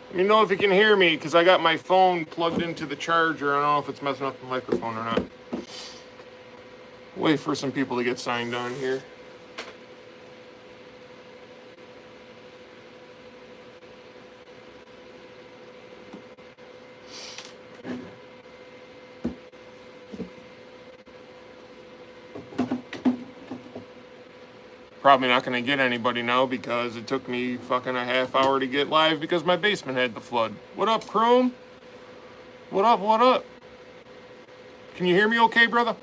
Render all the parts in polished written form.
Let me know if you can hear me, because I got my phone plugged into the charger. I don't know if it's messing up the microphone or not. Wait for some people to get signed on here. Probably not going to get anybody now because it took me fucking a half hour to get live because my basement had the flood. What up, Chrome? What up, what up? Can you hear me okay, brother?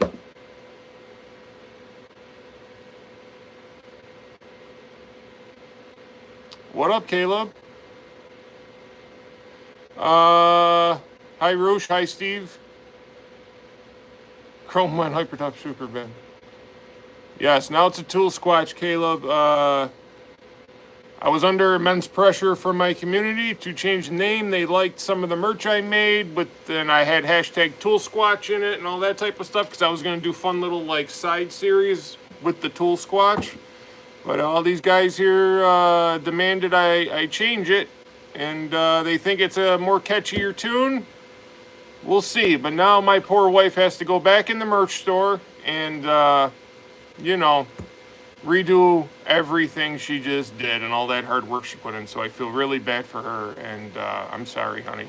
What up, Caleb? Hi, Roosh. Hi, Steve. Chrome went Hypertop Super Ben. Yes, now it's a tool squatch, Caleb. I was under immense pressure from my community to change the name. They liked some of the merch I made, but then I had hashtag tool squatch in it and all that type of stuff because I was going to do fun little like side series with the tool squatch. But all these guys here demanded I change it, and they think it's a more catchier tune. We'll see. But now my poor wife has to go back in the merch store and you know, redo everything she just did and all that hard work she put in. So I feel really bad for her, and I'm sorry, honey.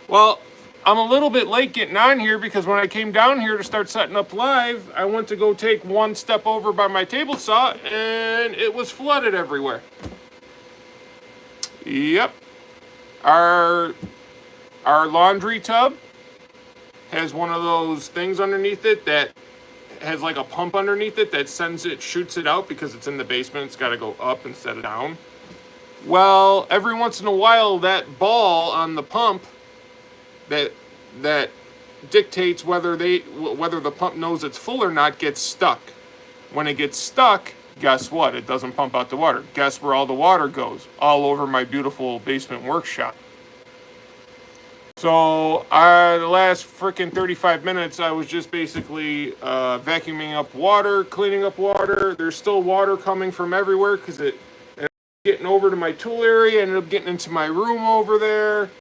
Well, I'm a little bit late getting on here because when I came down here to start setting up live, I went to go take one step over by my table saw, and it was flooded everywhere. Yep. Our laundry tub has one of those things underneath it that has like a pump underneath it that shoots it out because it's in the basement. It's got to go up instead of down. Well, every once in a while, that ball on the pump that dictates whether the pump knows it's full or not gets stuck. When it gets stuck, guess what? It doesn't pump out the water. Guess where all the water goes? All over my beautiful basement workshop. So the last freaking 35 minutes, I was just basically vacuuming up water, cleaning up water. There's still water coming from everywhere because it getting over to my tool area, ended up getting into my room over there.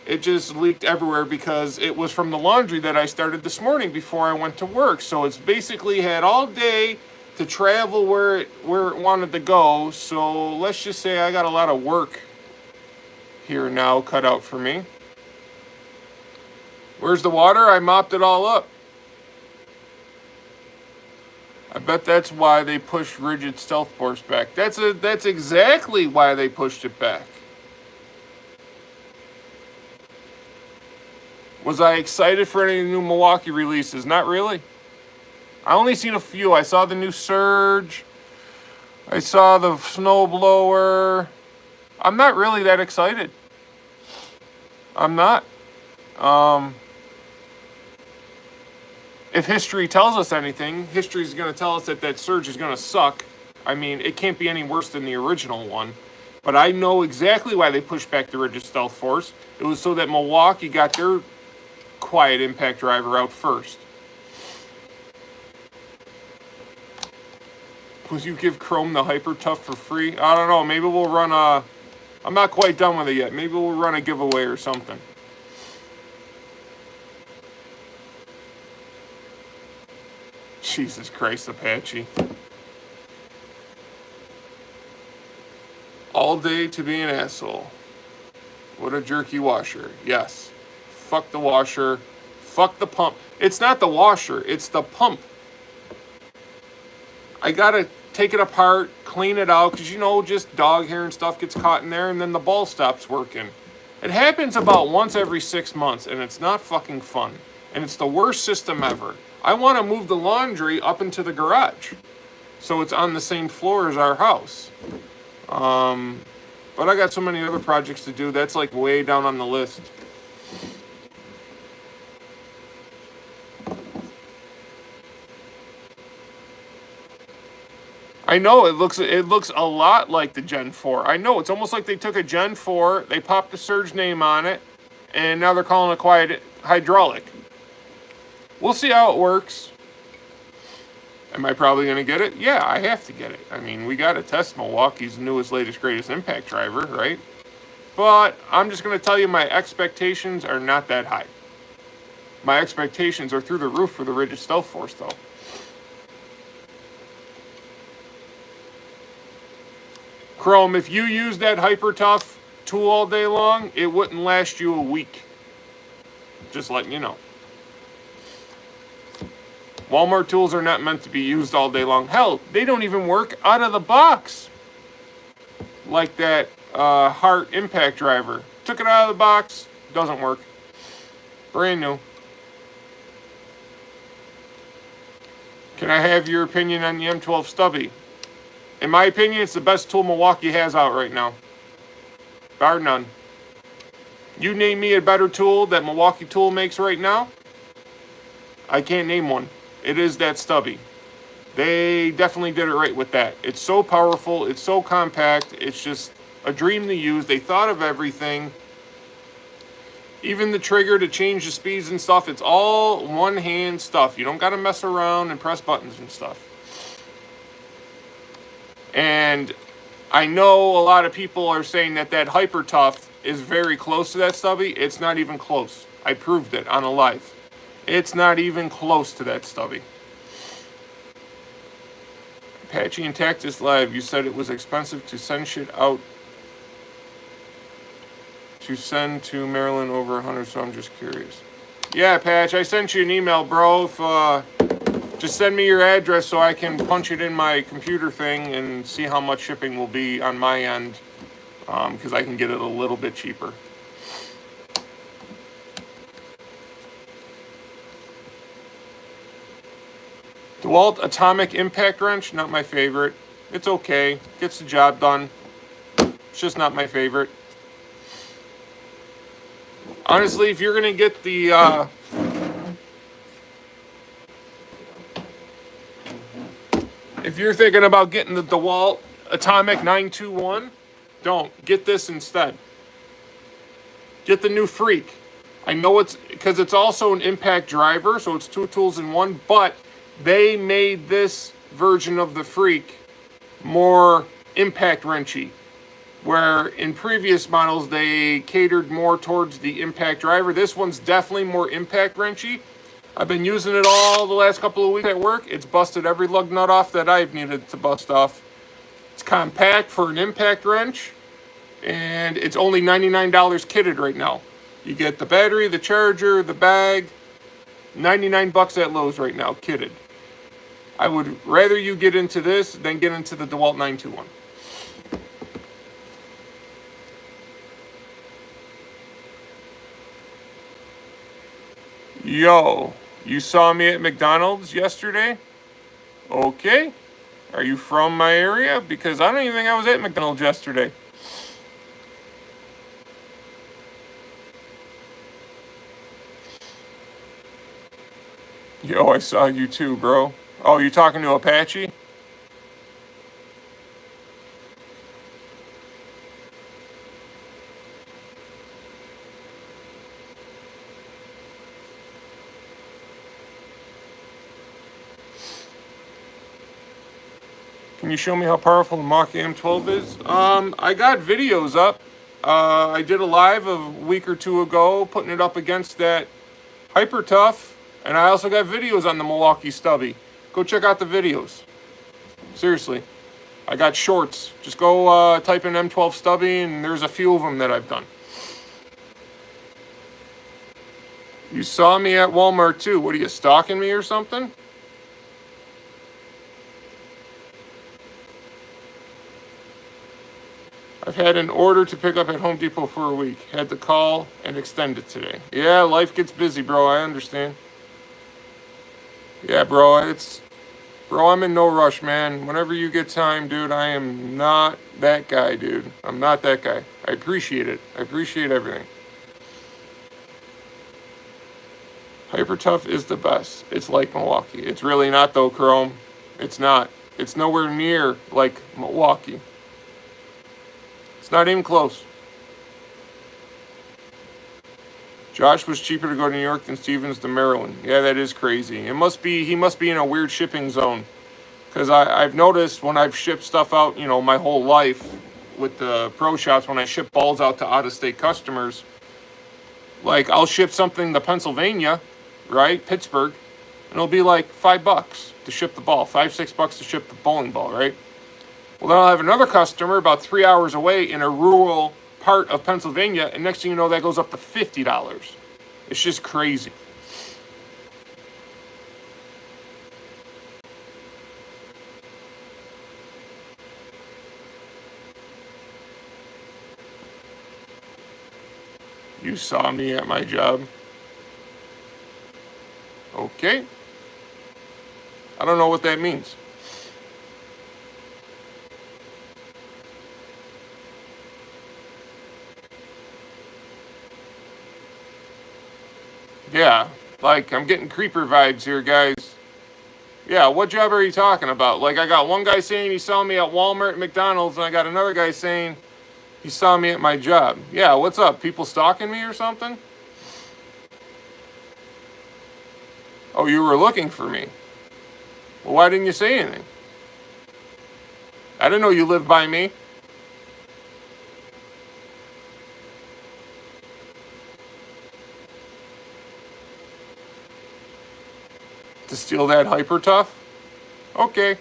It just leaked everywhere because it was from the laundry that I started this morning before I went to work. So it's basically had all day to travel where it wanted to go. So let's just say I got a lot of work here now cut out for me. Where's the water? I mopped it all up. I bet that's why they pushed rigid stealth force back. That's exactly why they pushed it back. Was I excited for any new Milwaukee releases? Not really. I only seen a few. I saw the new Surge. I saw the Snowblower. I'm not really that excited. I'm not. If history tells us anything, history is going to tell us that Surge is going to suck. I mean, it can't be any worse than the original one. But I know exactly why they pushed back the rigid stealth force. It was so that Milwaukee got their quiet impact driver out first. Will you give Chrome the Hyper Tough for free? I don't know. Maybe we'll run a... I'm not quite done with it yet. Maybe we'll run a giveaway or something. Jesus Christ, Apache. All day to be an asshole. What a jerky washer. Yes. Fuck the washer. Fuck the pump. It's not the washer. It's the pump. I gotta take it apart, clean it out, because, you know, just dog hair and stuff gets caught in there, and then the ball stops working. It happens about once every 6 months, and it's not fucking fun. And it's the worst system ever. I want to move the laundry up into the garage, so it's on the same floor as our house. But I got so many other projects to do. That's like way down on the list. I know it looks a lot like the Gen 4. I know it's almost like they took a Gen 4, they popped the Surge name on it, and now they're calling it quiet hydraulic. We'll see how it works. Am I probably going to get it? Yeah, I have to get it. I mean, we got to test Milwaukee's newest, latest, greatest impact driver, right? but I'm just going to tell you my expectations are not that high. My expectations are through the roof for the Rigid Stealth Force, though. Chrome, if you use that Hyper Tough tool all day long, it wouldn't last you a week. Just letting you know. Walmart tools are not meant to be used all day long. Hell, they don't even work out of the box. Like that Hart impact driver. Took it out of the box, doesn't work. Brand new. Can I have your opinion on the M12 Stubby? In my opinion, it's the best tool Milwaukee has out right now. Bar none. You name me a better tool that Milwaukee Tool makes right now, I can't name one. It is that Stubby. They definitely did it right with that. It's so powerful. It's so compact. It's just a dream to use. They thought of everything. Even the trigger to change the speeds and stuff. It's all one-hand stuff. You don't got to mess around and press buttons and stuff. And I know a lot of people are saying that that Hyper Tough is very close to that Stubby. It's not even close. I proved it on a live. It's not even close to that Stubby. Apache and Tactus Live, you said it was expensive to send shit out to send to Maryland over 100, so I'm just curious. Yeah, Patch, I sent you an email, bro. If, just send me your address so I can punch it in my computer thing and see how much shipping will be on my end, because I can get it a little bit cheaper. DeWalt Atomic Impact Wrench, not my favorite. It's okay, gets the job done. It's just not my favorite. Honestly, if you're gonna get the if you're thinking about getting the DeWalt Atomic 921, don't. Get this instead. Get the new Freak. I know it's because it's also an impact driver, so it's two tools in one, but they made this version of the Freak more impact wrenchy, where in previous models they catered more towards the impact driver. This one's definitely more impact wrenchy. I've been using it all the last couple of weeks at work. It's busted every lug nut off that I've needed to bust off. It's compact for an impact wrench, and it's only $99 kitted right now. You get the battery, the charger, the bag, 99 bucks at Lowe's right now, kitted. I would rather you get into this than get into the DeWalt 921. Yo, you saw me at McDonald's yesterday? Okay. Are you from my area? Because I don't even think I was at McDonald's yesterday. Yo, I saw you too, bro. Oh, you talking to Apache? Can you show me how powerful the Milwaukee M12 is? I got videos up. I did a live a week or two ago, putting it up against that Hyper Tough, and I also got videos on the Milwaukee Stubby. Go check out the videos. Seriously. I got shorts. Just go type in M12 Stubby, and there's a few of them that I've done. You saw me at Walmart too. What are you, stalking me or something? I've had an order to pick up at Home Depot for a week. Had to call and extend it today. Yeah, life gets busy, bro. I understand. Yeah, bro. Bro, I'm in no rush, man. Whenever you get time, dude, I am not that guy, dude. I'm not that guy. I appreciate it. I appreciate everything. Hyper Tough is the best. It's like Milwaukee. It's really not, though, Chrome. It's not. It's nowhere near like Milwaukee. It's not even close. Josh was cheaper to go to New York than Stevens to Maryland. Yeah, that is crazy. He must be in a weird shipping zone. Because I've noticed when I've shipped stuff out, my whole life, with the pro shops when I ship balls out to out-of-state customers. Like, I'll ship something to Pennsylvania, right? Pittsburgh, and it'll be like $5 to ship the ball, $5-6 to ship the bowling ball, right? Well, then I'll have another customer about 3 hours away in a rural part of Pennsylvania, and next thing you know, that goes up to $50. It's just crazy. You saw me at my job. Okay. I don't know what that means. Yeah, like, I'm getting creeper vibes here, guys. Yeah, what job are you talking about? Like, I got one guy saying he saw me at Walmart and McDonald's, and I got another guy saying he saw me at my job. Yeah, what's up? People stalking me or something? Oh, you were looking for me. Well, why didn't you say anything? I didn't know you lived by me. To steal that hyper tough? Okay.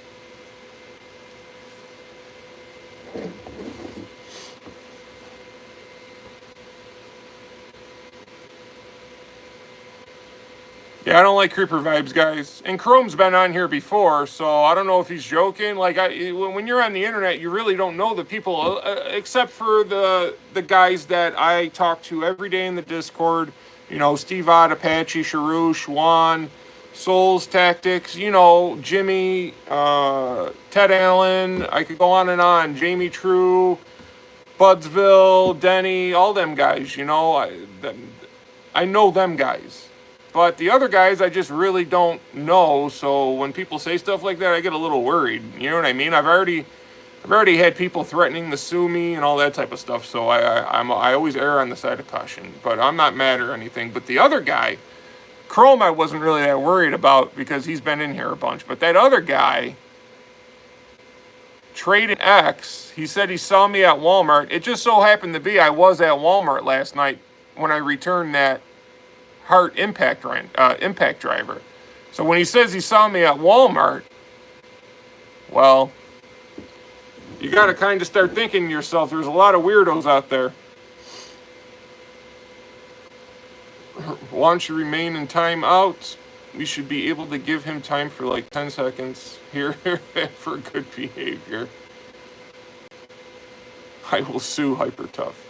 Yeah, I don't like creeper vibes, guys. And Chrome's been on here before, so I don't know if he's joking. Like, when you're on the internet, you really don't know the people, except for the guys that I talk to every day in the Discord. You know, Steve Odd, Apache, Sharush, Juan, Souls Tactics, you know, Jimmy, Ted Allen. I could go on and on. Jamie True, Budsville, Denny, all them guys, you know. I know them guys. But the other guys, I just really don't know. So when people say stuff like that, I get a little worried. You know what I mean? I've already had people threatening to sue me and all that type of stuff. So I always err on the side of caution. But I'm not mad or anything. But the other guy, Chrome, I wasn't really that worried about because he's been in here a bunch. But that other guy, Trading X, he said he saw me at Walmart. It just so happened to be I was at Walmart last night when I returned that Heart impact driver. So when he says he saw me at Walmart, well, you got to kind of start thinking to yourself, there's a lot of weirdos out there. Why don't you remain in timeout? We should be able to give him time for like 10 seconds here for good behavior. I will sue Hyper Tough.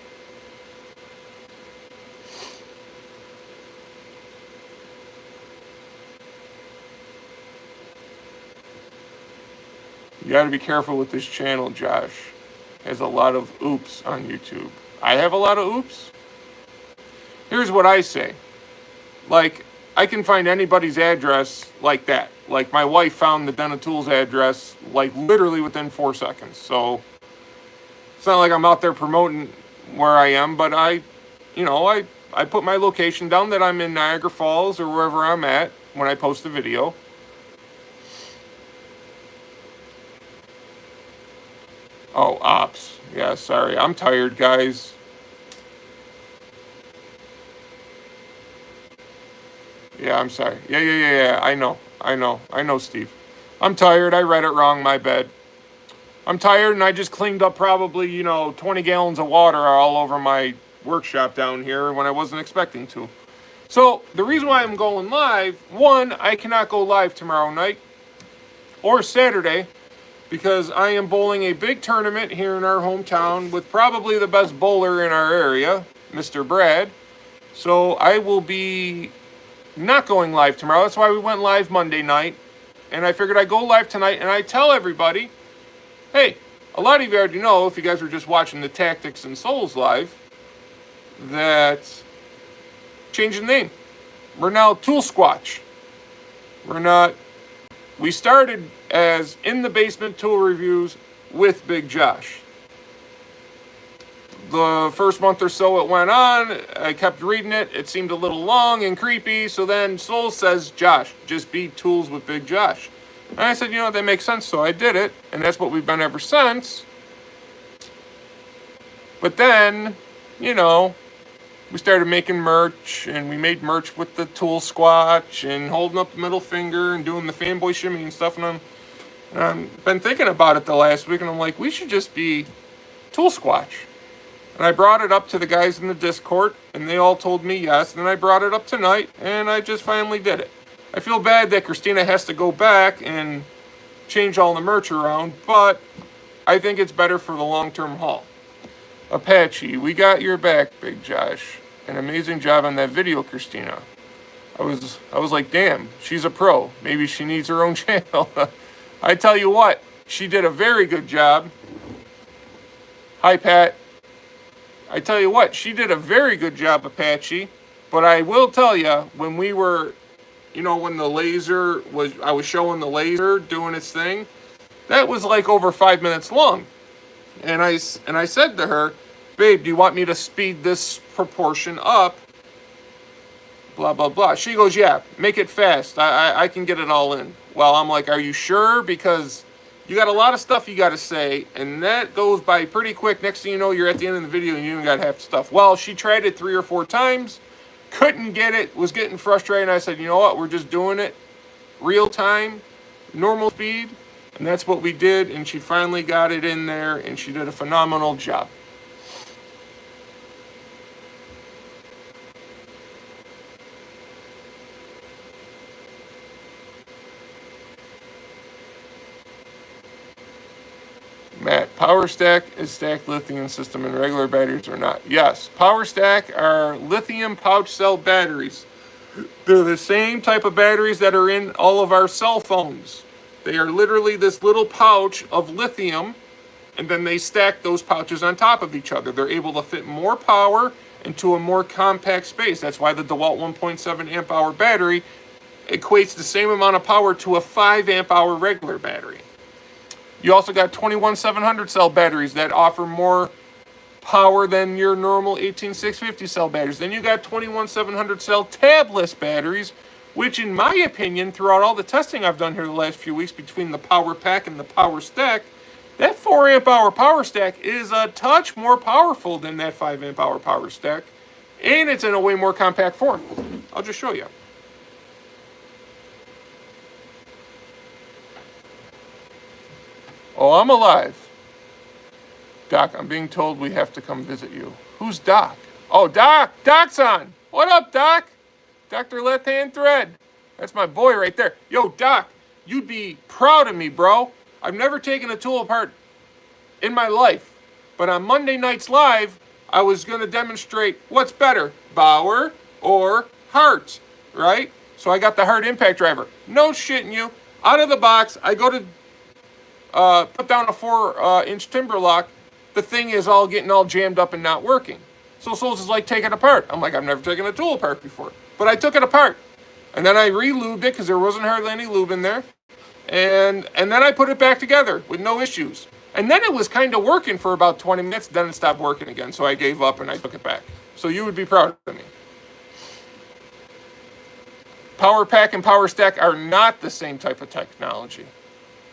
You got to be careful with this channel, Josh. Has a lot of oops on YouTube. I have a lot of oops. Here's what I say. Like, I can find anybody's address like that. Like, my wife found the Den Tools address, like, literally within 4 seconds. So, it's not like I'm out there promoting where I am, but I put my location down that I'm in Niagara Falls or wherever I'm at when I post a video. Oh, ops. Yeah, sorry. I'm tired, guys. Yeah, I'm sorry. Yeah. I know, Steve. I'm tired. I read it wrong. My bad. I'm tired, and I just cleaned up probably, 20 gallons of water all over my workshop down here when I wasn't expecting to. So, the reason why I'm going live, one, I cannot go live tomorrow night or Saturday, because I am bowling a big tournament here in our hometown with probably the best bowler in our area, Mr. Brad. So I will be not going live tomorrow. That's why we went live Monday night. And I figured I'd go live tonight and I tell everybody, hey, a lot of you already know, if you guys were just watching the Tactics and Souls live, that changing the name. We're now Tool Squatch. We started as In the Basement Tool Reviews with Big Josh. The first month or so it went on, I kept reading it. It seemed a little long and creepy, so then Soul says, Josh, just be Tools with Big Josh. And I said, that makes sense, so I did it, and that's what we've been ever since. But then, you know, we started making merch, and we made merch with the tool Squatch and holding up the middle finger and doing the fanboy shimmy and stuff. And I've been thinking about it the last week, and I'm like, we should just be tool Squatch. And I brought it up to the guys in the Discord, and they all told me yes. And then I brought it up tonight, and I just finally did it. I feel bad that Christina has to go back and change all the merch around, but I think it's better for the long-term haul. Apache, we got your back, Big Josh. An amazing job on that video, Christina. I was like, damn, she's a pro. Maybe she needs her own channel. I tell you what, she did a very good job. Hi, Pat. I tell you what, she did a very good job, Apache. But I will tell you, when we were, you know, when the laser was, I was showing the laser doing its thing, that was like over 5 minutes long. And I said to her, babe, do you want me to speed this proportion up? Blah, blah, blah. She goes, yeah, make it fast. I can get it all in. Well, I'm like, are you sure? Because you got a lot of stuff you got to say, and that goes by pretty quick. Next thing you know, you're at the end of the video and you even got half the stuff. Well, she tried it 3 or 4 times, couldn't get it, was getting frustrated. And I said, you know what? We're just doing it real time, normal speed. And that's what we did, and she finally got it in there, and she did a phenomenal job. Matt, Power Stack is stacked lithium system and regular batteries or not? Yes, Power Stack are lithium pouch cell batteries. They're the same type of batteries that are in all of our cell phones. They are literally this little pouch of lithium, and then they stack those pouches on top of each other. They're able to fit more power into a more compact space. That's why the DeWalt 1.7 amp hour battery equates the same amount of power to a 5 amp hour regular battery. You also got 21700 cell batteries that offer more power than your normal 18650 cell batteries. Then you got 21700 cell tabless batteries, which in my opinion, throughout all the testing I've done here the last few weeks between the Power Pack and the Power Stack, that 4 amp hour Power Stack is a touch more powerful than that 5 amp hour Power Stack, and it's in a way more compact form. I'll just show you. Oh, I'm alive. Doc, I'm being told we have to come visit you. Who's Doc? Oh, Doc! Doc's on! What up, Doc? Dr. Left Hand Thread. That's my boy right there. Yo, Doc, you'd be proud of me, bro. I've never taken a tool apart in my life. But on Monday Nights Live, I was going to demonstrate what's better, Bauer or Hart, right? So I got the Hart impact driver. No shitting you. Out of the box, I go to put down a 4-inch timber lock. The thing is all getting all jammed up and not working. So Souls is like, take it apart. I'm like, I've never taken a tool apart before. But I took it apart. And then I re-lubed it because there wasn't hardly any lube in there. And then I put it back together with no issues. And then it was kind of working for about 20 minutes. Then it stopped working again. So I gave up and I took it back. So you would be proud of me. Power Pack and Power Stack are not the same type of technology.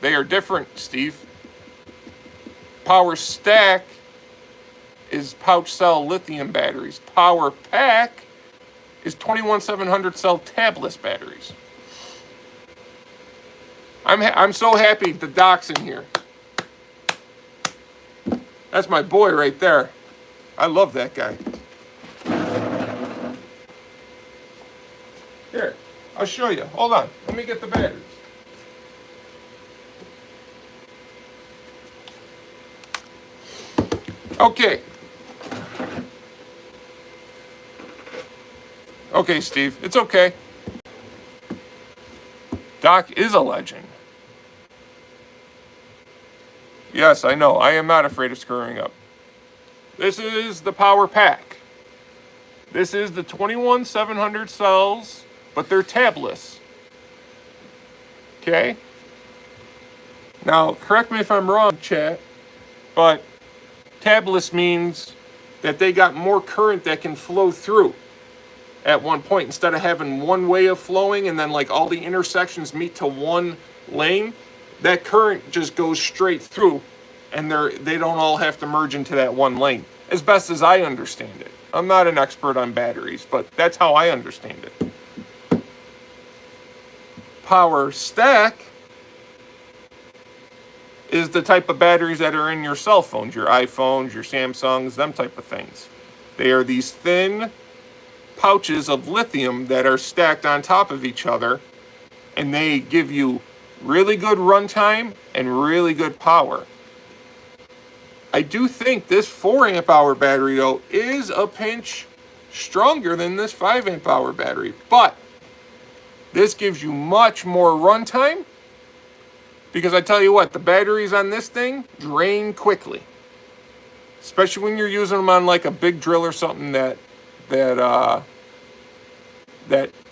They are different, Steve. Power Stack is pouch cell lithium batteries. Power Pack is 21700 cell tabless batteries. I'm so happy the Doc's in here. That's my boy right there. I love that guy. Here, I'll show you. Hold on. Let me get the batteries. Okay. Okay, Steve. It's okay. Doc is a legend. Yes, I know. I am not afraid of screwing up. This is the Power Pack. This is the 21700 cells, but they're tabless. Okay? Now, correct me if I'm wrong, chat, but tabless means that they got more current that can flow through at one point. Instead of having one way of flowing and then like all the intersections meet to one lane, that current just goes straight through and they don't all have to merge into that one lane. as best as I understand it. I'm not an expert on batteries, but that's how I understand it. Power stack is the type of batteries that are in your cell phones, your iPhones, your Samsungs, them type of things. They are these thin pouches of lithium that are stacked on top of each other, and they give you really good runtime and really good power. I do think this 4 amp hour battery though is a pinch stronger than this 5 amp hour battery, but this gives you much more runtime, because I tell you what, the batteries on this thing drain quickly, especially when you're using them on like a big drill or something that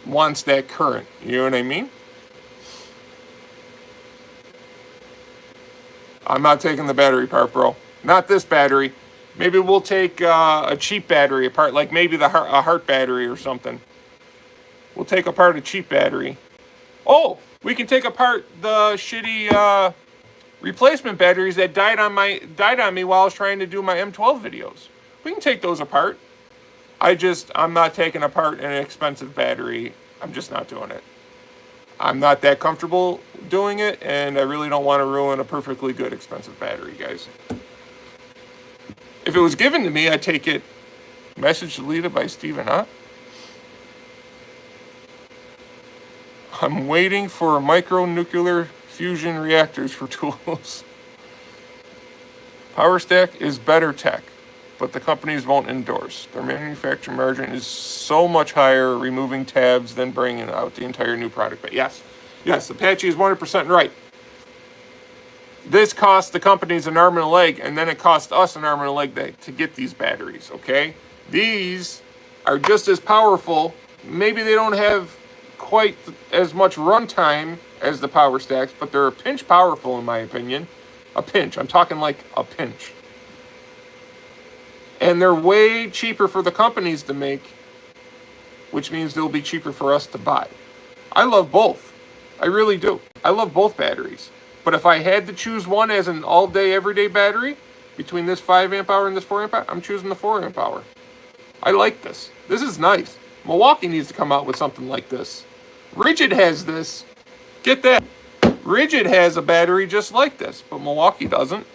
wants that current. You know what I mean? I'm not taking the battery apart, bro. Not this battery. Maybe we'll take a cheap battery apart, like maybe a heart battery or something. We'll take apart a cheap battery. Oh, we can take apart the shitty replacement batteries that died on me while I was trying to do my M12 videos. We can take those apart. I'm not taking apart an expensive battery. I'm just not doing it. I'm not that comfortable doing it, and I really don't want to ruin a perfectly good expensive battery, guys. If it was given to me, I'd take it. Message deleted by Steven, huh? I'm waiting for micronuclear fusion reactors for tools. Power stack is better tech, but the companies won't endorse. Their manufacturing margin is so much higher removing tabs than bringing out the entire new product. But yes, Apache is 100% right. This costs the companies an arm and a leg, and then it costs us an arm and a leg to get these batteries, okay? These are just as powerful. Maybe they don't have quite as much runtime as the power stacks, but they're a pinch powerful in my opinion. A pinch. I'm talking like a pinch. And they're way cheaper for the companies to make, which means they'll be cheaper for us to buy. I love both. I really do. I love both batteries. But if I had to choose one as an all-day, everyday battery, between this 5 amp hour and this 4 amp hour, I'm choosing the 4 amp hour. I like this. This is nice. Milwaukee needs to come out with something like this. Rigid has this. Get that. Rigid has a battery just like this, but Milwaukee doesn't.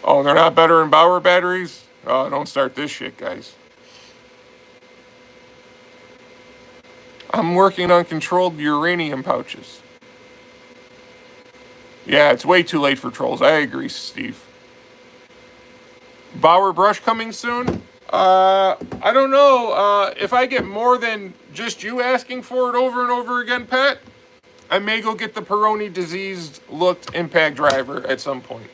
Oh, they're not better than Bauer batteries? Oh, don't start this shit, guys. I'm working on controlled uranium pouches. Yeah, it's way too late for trolls. I agree, Steve. Bauer brush coming soon? I don't know. If I get more than just you asking for it over and over again, Pat, I may go get the Peroni diseased looked impact driver at some point.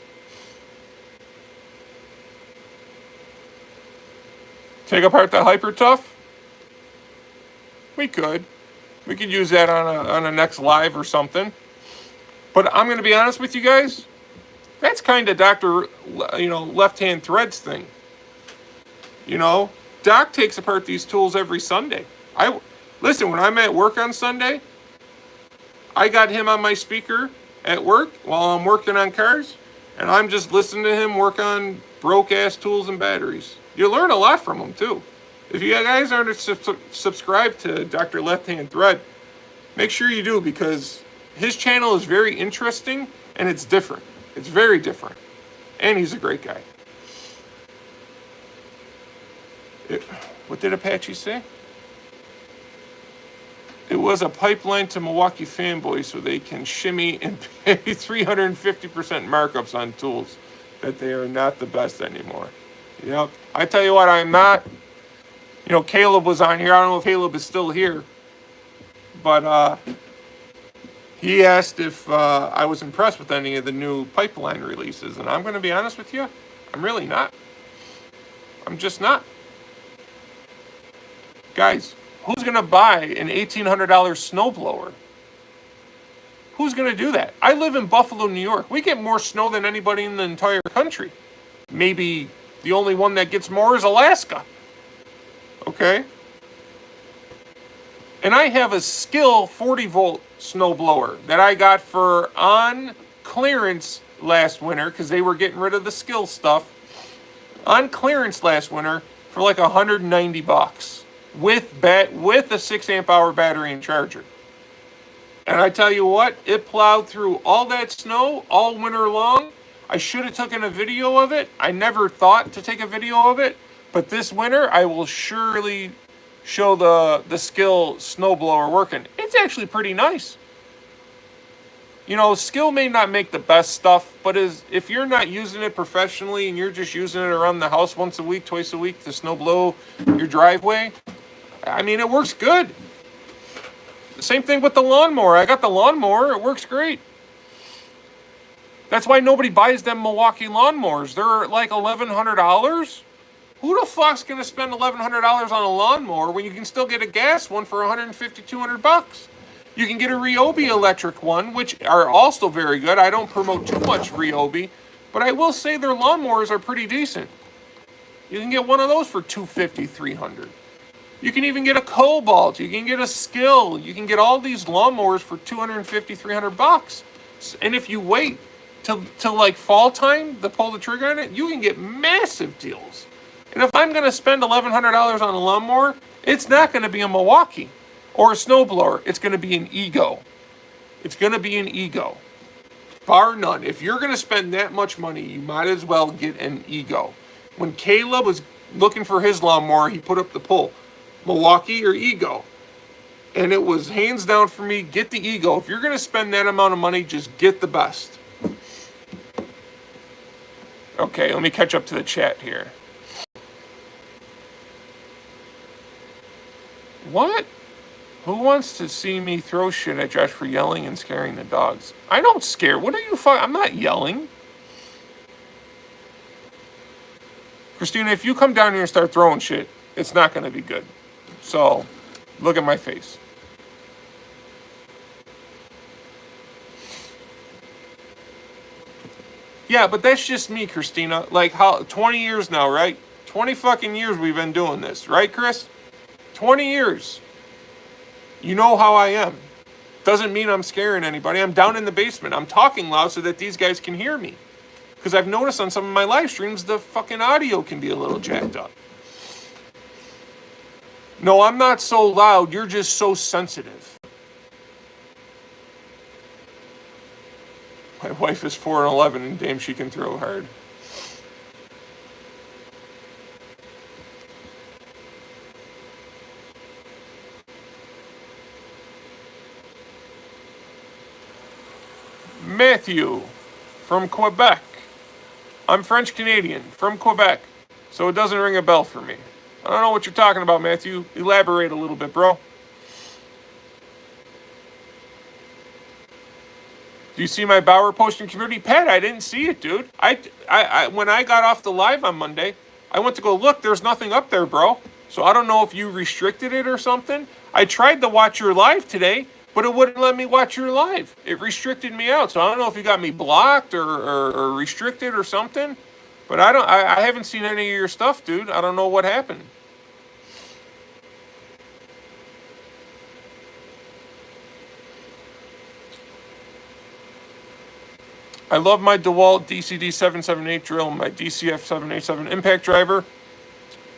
Take apart the Hyper Tough? We could use that on a next live or something. But I'm going to be honest with you guys. That's kind of Dr. Left Hand Threads thing. Doc takes apart these tools every Sunday. Listen, when I'm at work on Sunday, I got him on my speaker at work while I'm working on cars, and I'm just listening to him work on broke-ass tools and batteries. You learn a lot from him, too. If you guys aren't subscribed to Dr. Left Hand Thread, make sure you do, because his channel is very interesting, and it's different. It's very different. And he's a great guy. What did Apache say? It was a pipeline to Milwaukee fanboys so they can shimmy and pay 350% markups on tools, that they are not the best anymore. Yep. I tell you what, I'm not. Caleb was on here. I don't know if Caleb is still here. But he asked if I was impressed with any of the new pipeline releases. And I'm going to be honest with you, I'm really not. I'm just not. Guys, who's going to buy an $1,800 snowblower? Who's going to do that? I live in Buffalo, New York. We get more snow than anybody in the entire country. Maybe the only one that gets more is Alaska. Okay? And I have a Skill 40-volt snowblower that I got for on clearance last winter because they were getting rid of the skill stuff. On clearance last winter for like $190 with a 6 amp hour battery and charger. And I tell you what, it plowed through all that snow all winter long. I should have taken a video of it. I never thought to take a video of it. But this winter, I will surely show the skill snowblower working. It's actually pretty nice. You know, skill may not make the best stuff, but if you're not using it professionally and you're just using it around the house once a week, twice a week to snow blow your driveway, I mean, it works good. Same thing with the lawnmower. I got the lawnmower. It works great. That's why nobody buys them Milwaukee lawnmowers. They're like $1,100. Who the fuck's going to spend $1,100 on a lawnmower when you can still get a gas one for $150, $200? You can get a Ryobi electric one, which are also very good. I don't promote too much Ryobi, but I will say their lawnmowers are pretty decent. You can get one of those for $250, $300. You can even get a Cobalt. You can get a Skill. You can get all these lawnmowers for $250, $300. And if you wait till like fall time to pull the trigger on it, you can get massive deals. And if I'm going to spend $1,100 on a lawnmower, it's not going to be a Milwaukee or a snowblower. It's going to be an Ego. It's going to be an Ego. Bar none. If you're going to spend that much money, you might as well get an Ego. When Caleb was looking for his lawnmower, he put up the poll. Milwaukee or Ego. And it was hands down for me, get the Ego. If you're going to spend that amount of money, just get the best. Okay, let me catch up to the chat here. What? Who wants to see me throw shit at Josh for yelling and scaring the dogs? I don't scare. What are you I'm not yelling. Christina, if you come down here and start throwing shit, it's not going to be good. So, look at my face. Yeah, but that's just me, Christina. Like, how 20 years now, right? 20 fucking years we've been doing this, right, Chris? 20 years. You know how I am. Doesn't mean I'm scaring anybody. I'm down in the basement. I'm talking loud so that these guys can hear me. Because I've noticed on some of my live streams, the fucking audio can be a little jacked up. No, I'm not so loud. You're just so sensitive. My wife is 4'11", and damn, she can throw hard. Matthew from Quebec. I'm French Canadian from Quebec, so it doesn't ring a bell for me. I don't know what you're talking about, Matthew. Elaborate a little bit, bro. Do you see my Bauer post in community? Pat, I didn't see it, dude. I when I got off the live on Monday, I went to go look. There's nothing up there, bro. So I don't know if you restricted it or something. I tried to watch your live today, but it wouldn't let me watch your live. It restricted me out. So I don't know if you got me blocked or restricted or something. But I haven't seen any of your stuff, dude. I don't know what happened. I love my DeWalt DCD778 drill and my DCF787 impact driver,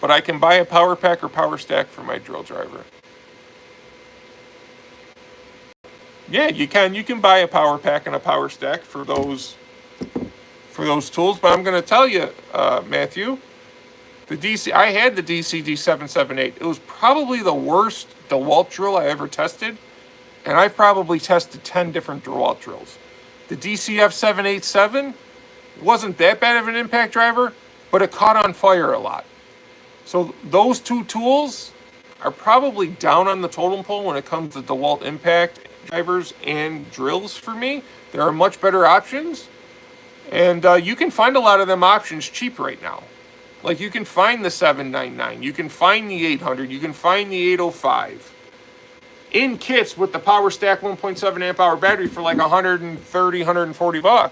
but I can buy a power pack or power stack for my drill driver. Yeah, you can. You can buy a power pack and a power stack for those tools. But I'm going to tell you, Matthew, I had the DCD778. It was probably the worst DeWalt drill I ever tested, and I've probably tested 10 different DeWalt drills. The DCF787 wasn't that bad of an impact driver, but it caught on fire a lot. So those two tools are probably down on the totem pole when it comes to DeWalt impact drivers and drills for me. There are much better options, and you can find a lot of them options cheap right now. Like you can find the 799, you can find the 800, you can find the 805. In kits with the power stack 1.7 amp hour battery for like $130, $140.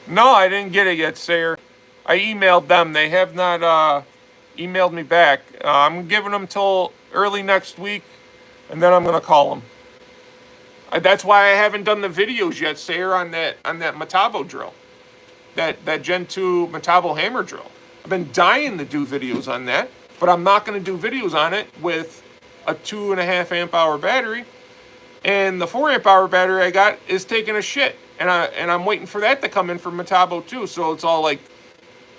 No, I didn't get it yet, Sayer. I emailed them. They have not emailed me back. I'm giving them till early next week and then I'm gonna call them. That's why I haven't done the videos yet, Sayer, on that Metabo drill, that Gen 2 Metabo hammer drill. I've been dying to do videos on that, but I'm not going to do videos on it with a 2.5 amp hour battery, and the 4 amp hour battery I got is taking a shit, and I'm waiting for that to come in from Metabo too. So it's all like,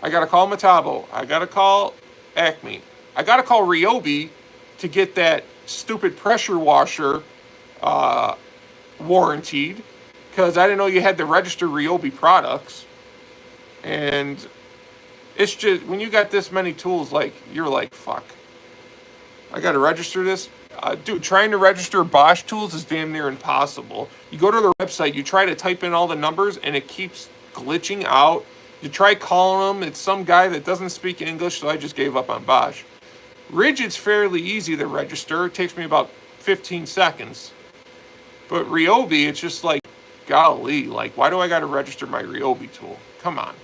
I gotta call Metabo, I gotta call Acme, I gotta call Ryobi to get that stupid pressure washer warranted, because I didn't know you had to register Ryobi products. And it's just, when you got this many tools, like, you're like, fuck, I gotta register this. Dude, trying to register Bosch tools is damn near impossible. You go to their website, you try to type in all the numbers, and it keeps glitching out. You try calling them, it's some guy that doesn't speak English, so I just gave up on Bosch. Rigid's fairly easy to register. It takes me about 15 seconds. But Ryobi, it's just like, golly, like, why do I got to register my Ryobi tool? Come on.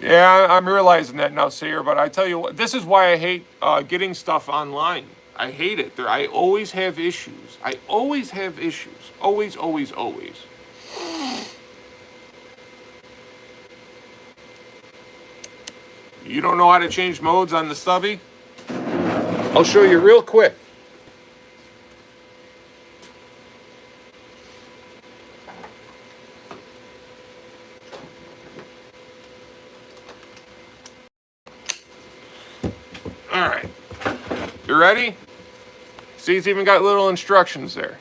Yeah, I'm realizing that now, Sayer, but I tell you what, this is why I hate getting stuff online. I hate it. I always have issues. I always have issues. Always, always, always. You don't know how to change modes on the Stubby? I'll show you real quick. All right. You ready? See, it's even got little instructions there.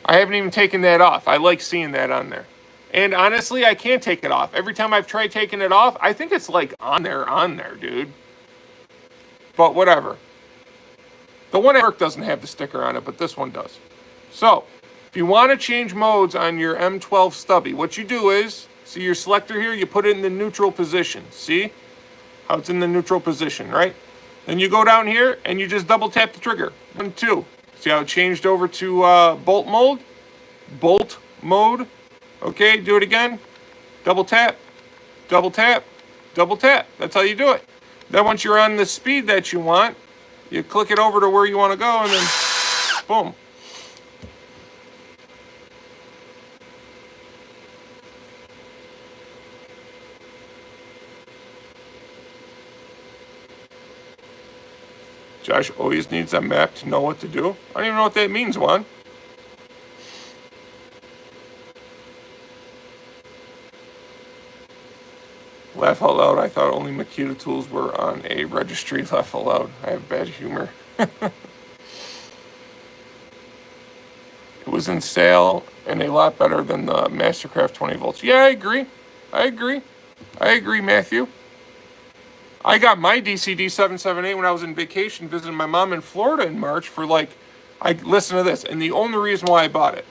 I haven't even taken that off. I like seeing that on there. And honestly, I can't take it off. Every time I've tried taking it off, I think it's like on there, dude. But whatever. The one at work doesn't have the sticker on it, but this one does. So, if you want to change modes on your M12 Stubby, what you do is, see your selector here, you put it in the neutral position. See how it's in the neutral position, right? Then you go down here and you just double tap the trigger. 1, 2. See how it changed over to bolt mode? Bolt mode. Okay, do it again. Double tap, double tap, double tap. That's how you do it. Then once you're on the speed that you want, you click it over to where you want to go, and then boom. Josh always needs a map to know what to do. I don't even know what that means, Juan. Laugh out loud, I thought only Makita tools were on a registry. Laugh out loud, I have bad humor. It was in sale and a lot better than the Mastercraft 20 volts. Yeah, I agree. I agree, Matthew. I got my DCD 778 when I was on vacation visiting my mom in Florida in March for like, listen to this, and the only reason why I bought it,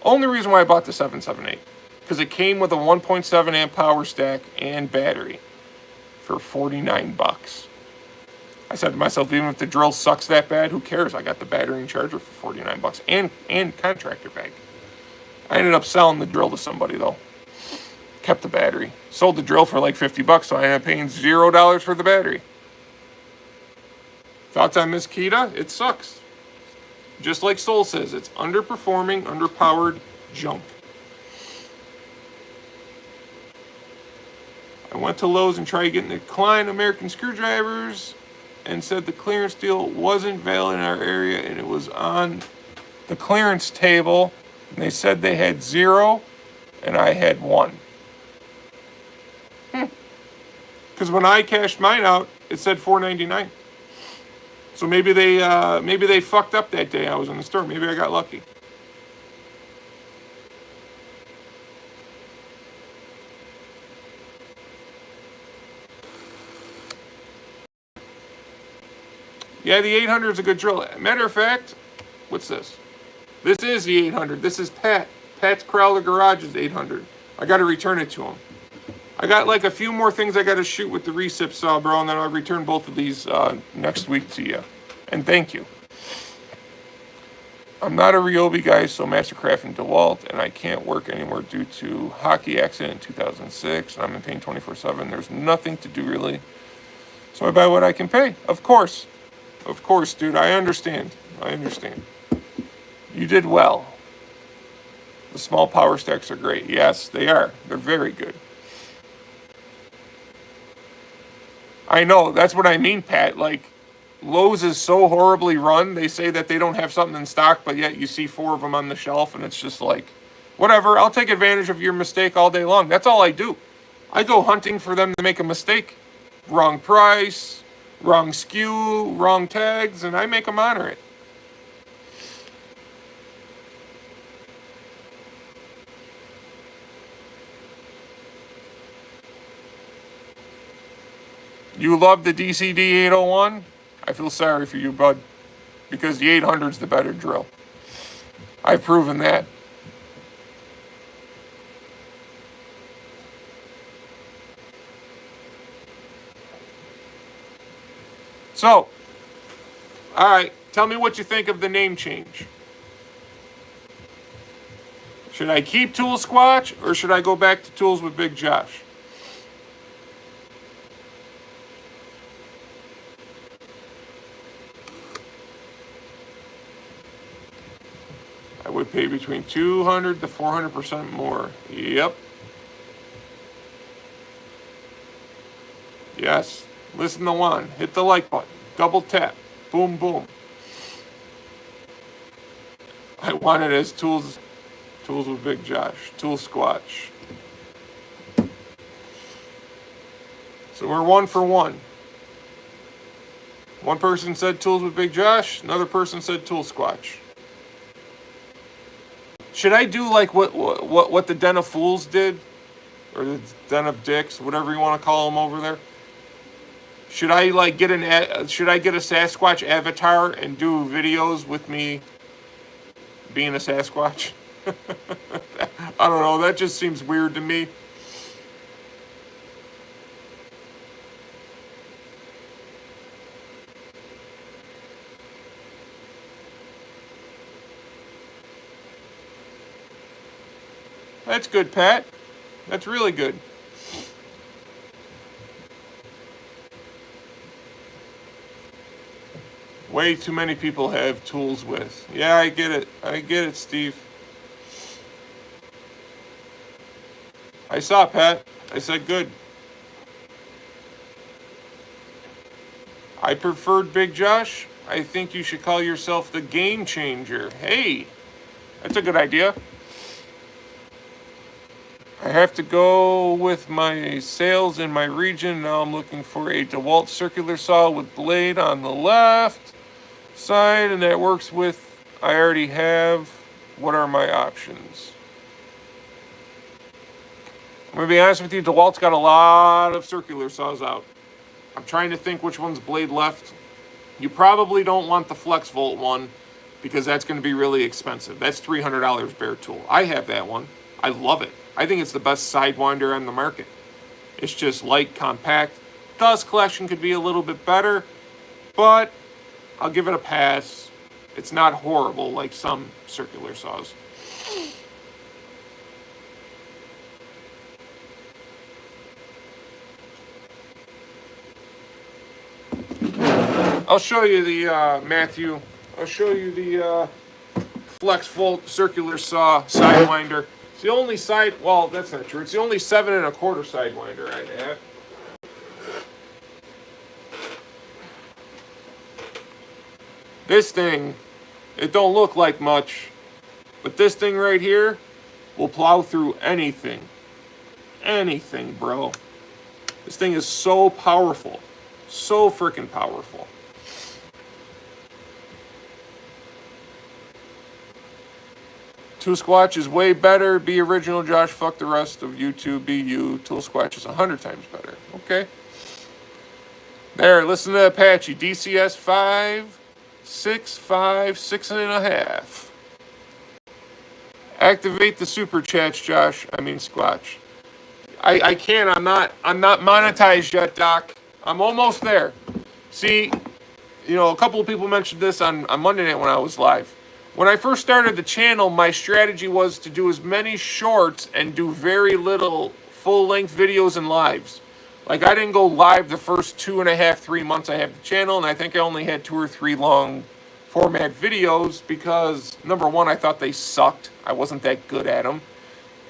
the 778, because it came with a 1.7 amp power stack and battery for 49 bucks. I said to myself, even if the drill sucks that bad, who cares? I got the battery and charger for 49 bucks and contractor bag. I ended up selling the drill to somebody though. Kept the battery. Sold the drill for like 50 bucks, so I ended up paying $0 for the battery. Thoughts on Miss Kita? It sucks. Just like Soul says, it's underperforming, underpowered junk. I went to Lowe's and tried getting the Klein American screwdrivers and said the clearance deal wasn't valid in our area and it was on the clearance table. And they said they had 0 and I had 1. Because when I cashed mine out, it said $4.99. So maybe they fucked up that day I was in the store. Maybe I got lucky. Yeah, the 800 is a good drill. Matter of fact, what's this? This is the 800. This is Pat's Crowler Garage's 800. I got to return it to him. I got like a few more things I got to shoot with the recip saw, bro, and then I'll return both of these next week to you. And thank you. I'm not a Ryobi guy, so Mastercraft and DeWalt, and I can't work anymore due to hockey accident in 2006, and I'm in pain 24/7. There's nothing to do really. So I buy what I can pay. Of course. Of course, dude. I understand. I understand. You did well. The small power stacks are great. Yes, they are. They're very good. I know. That's what I mean, Pat. Like, Lowe's is so horribly run. They say that they don't have something in stock, but yet you see 4 of them on the shelf, and it's just like, whatever. I'll take advantage of your mistake all day long. That's all I do. I go hunting for them to make a mistake. Wrong price, wrong SKU, wrong tags, and I make them honor it. You love the DCD 801? I feel sorry for you, bud, because the 800's the better drill. I've proven that. So, all right, tell me what you think of the name change. Should I keep Tool Squatch or should I go back to Tools with Big Josh? I would pay between 200 to 400% more. Yep. Yes. Listen to Juan. Hit the like button. Double tap. Boom, boom. I want it as Tools with Big Josh. Tool Squatch. So we're 1 for 1. One person said Tools with Big Josh. Another person said Tool Squatch. Should I do like what the Den of Fools did? Or the Den of Dicks, whatever you want to call them over there? Should I like get should I get a Sasquatch avatar and do videos with me being a Sasquatch? I don't know, that just seems weird to me. That's good, Pat. That's really good. Way too many people have tools with. Yeah, I get it. I get it, Steve. I saw, Pat. I said good. I preferred Big Josh. I think you should call yourself the Game Changer. Hey, that's a good idea. I have to go with my sales in my region. Now I'm looking for a DeWalt circular saw with blade on the left side, and that works with I already have. What are my options? I'm going to be honest with you, DeWalt's got a lot of circular saws out. I'm trying to think which one's blade left. You probably don't want the Flex Volt one because that's going to be really expensive. That's $300 bare tool. I have that one. I love it. I think it's the best Sidewinder on the market. It's just light, compact. Dust collection could be a little bit better, but I'll give it a pass. It's not horrible like some circular saws. I'll show you the, Matthew, I'll show you the Flex Volt circular saw Sidewinder. It's the only well, that's not true. It's the only 7 1/4 Sidewinder I have. This thing, it don't look like much, but this thing right here will plow through anything. Anything, bro. This thing is so powerful. So freaking powerful. Tool Squatch is way better. Be original, Josh. Fuck the rest of YouTube. Be you. Tool Squatch is 100 times better. Okay. There, listen to Apache. DCS 5, 6, 5, 6.5. Activate the super chats, Josh. I mean Squatch. I can't. I'm not monetized yet, Doc. I'm almost there. See, you know, a couple of people mentioned this on Monday night when I was live. When I first started the channel, my strategy was to do as many shorts and do very little full-length videos and lives. Like, I didn't go live the first 2.5, 3 months I have the channel, and I think I only had 2 or 3 long format videos because, number one, I thought they sucked. I wasn't that good at them.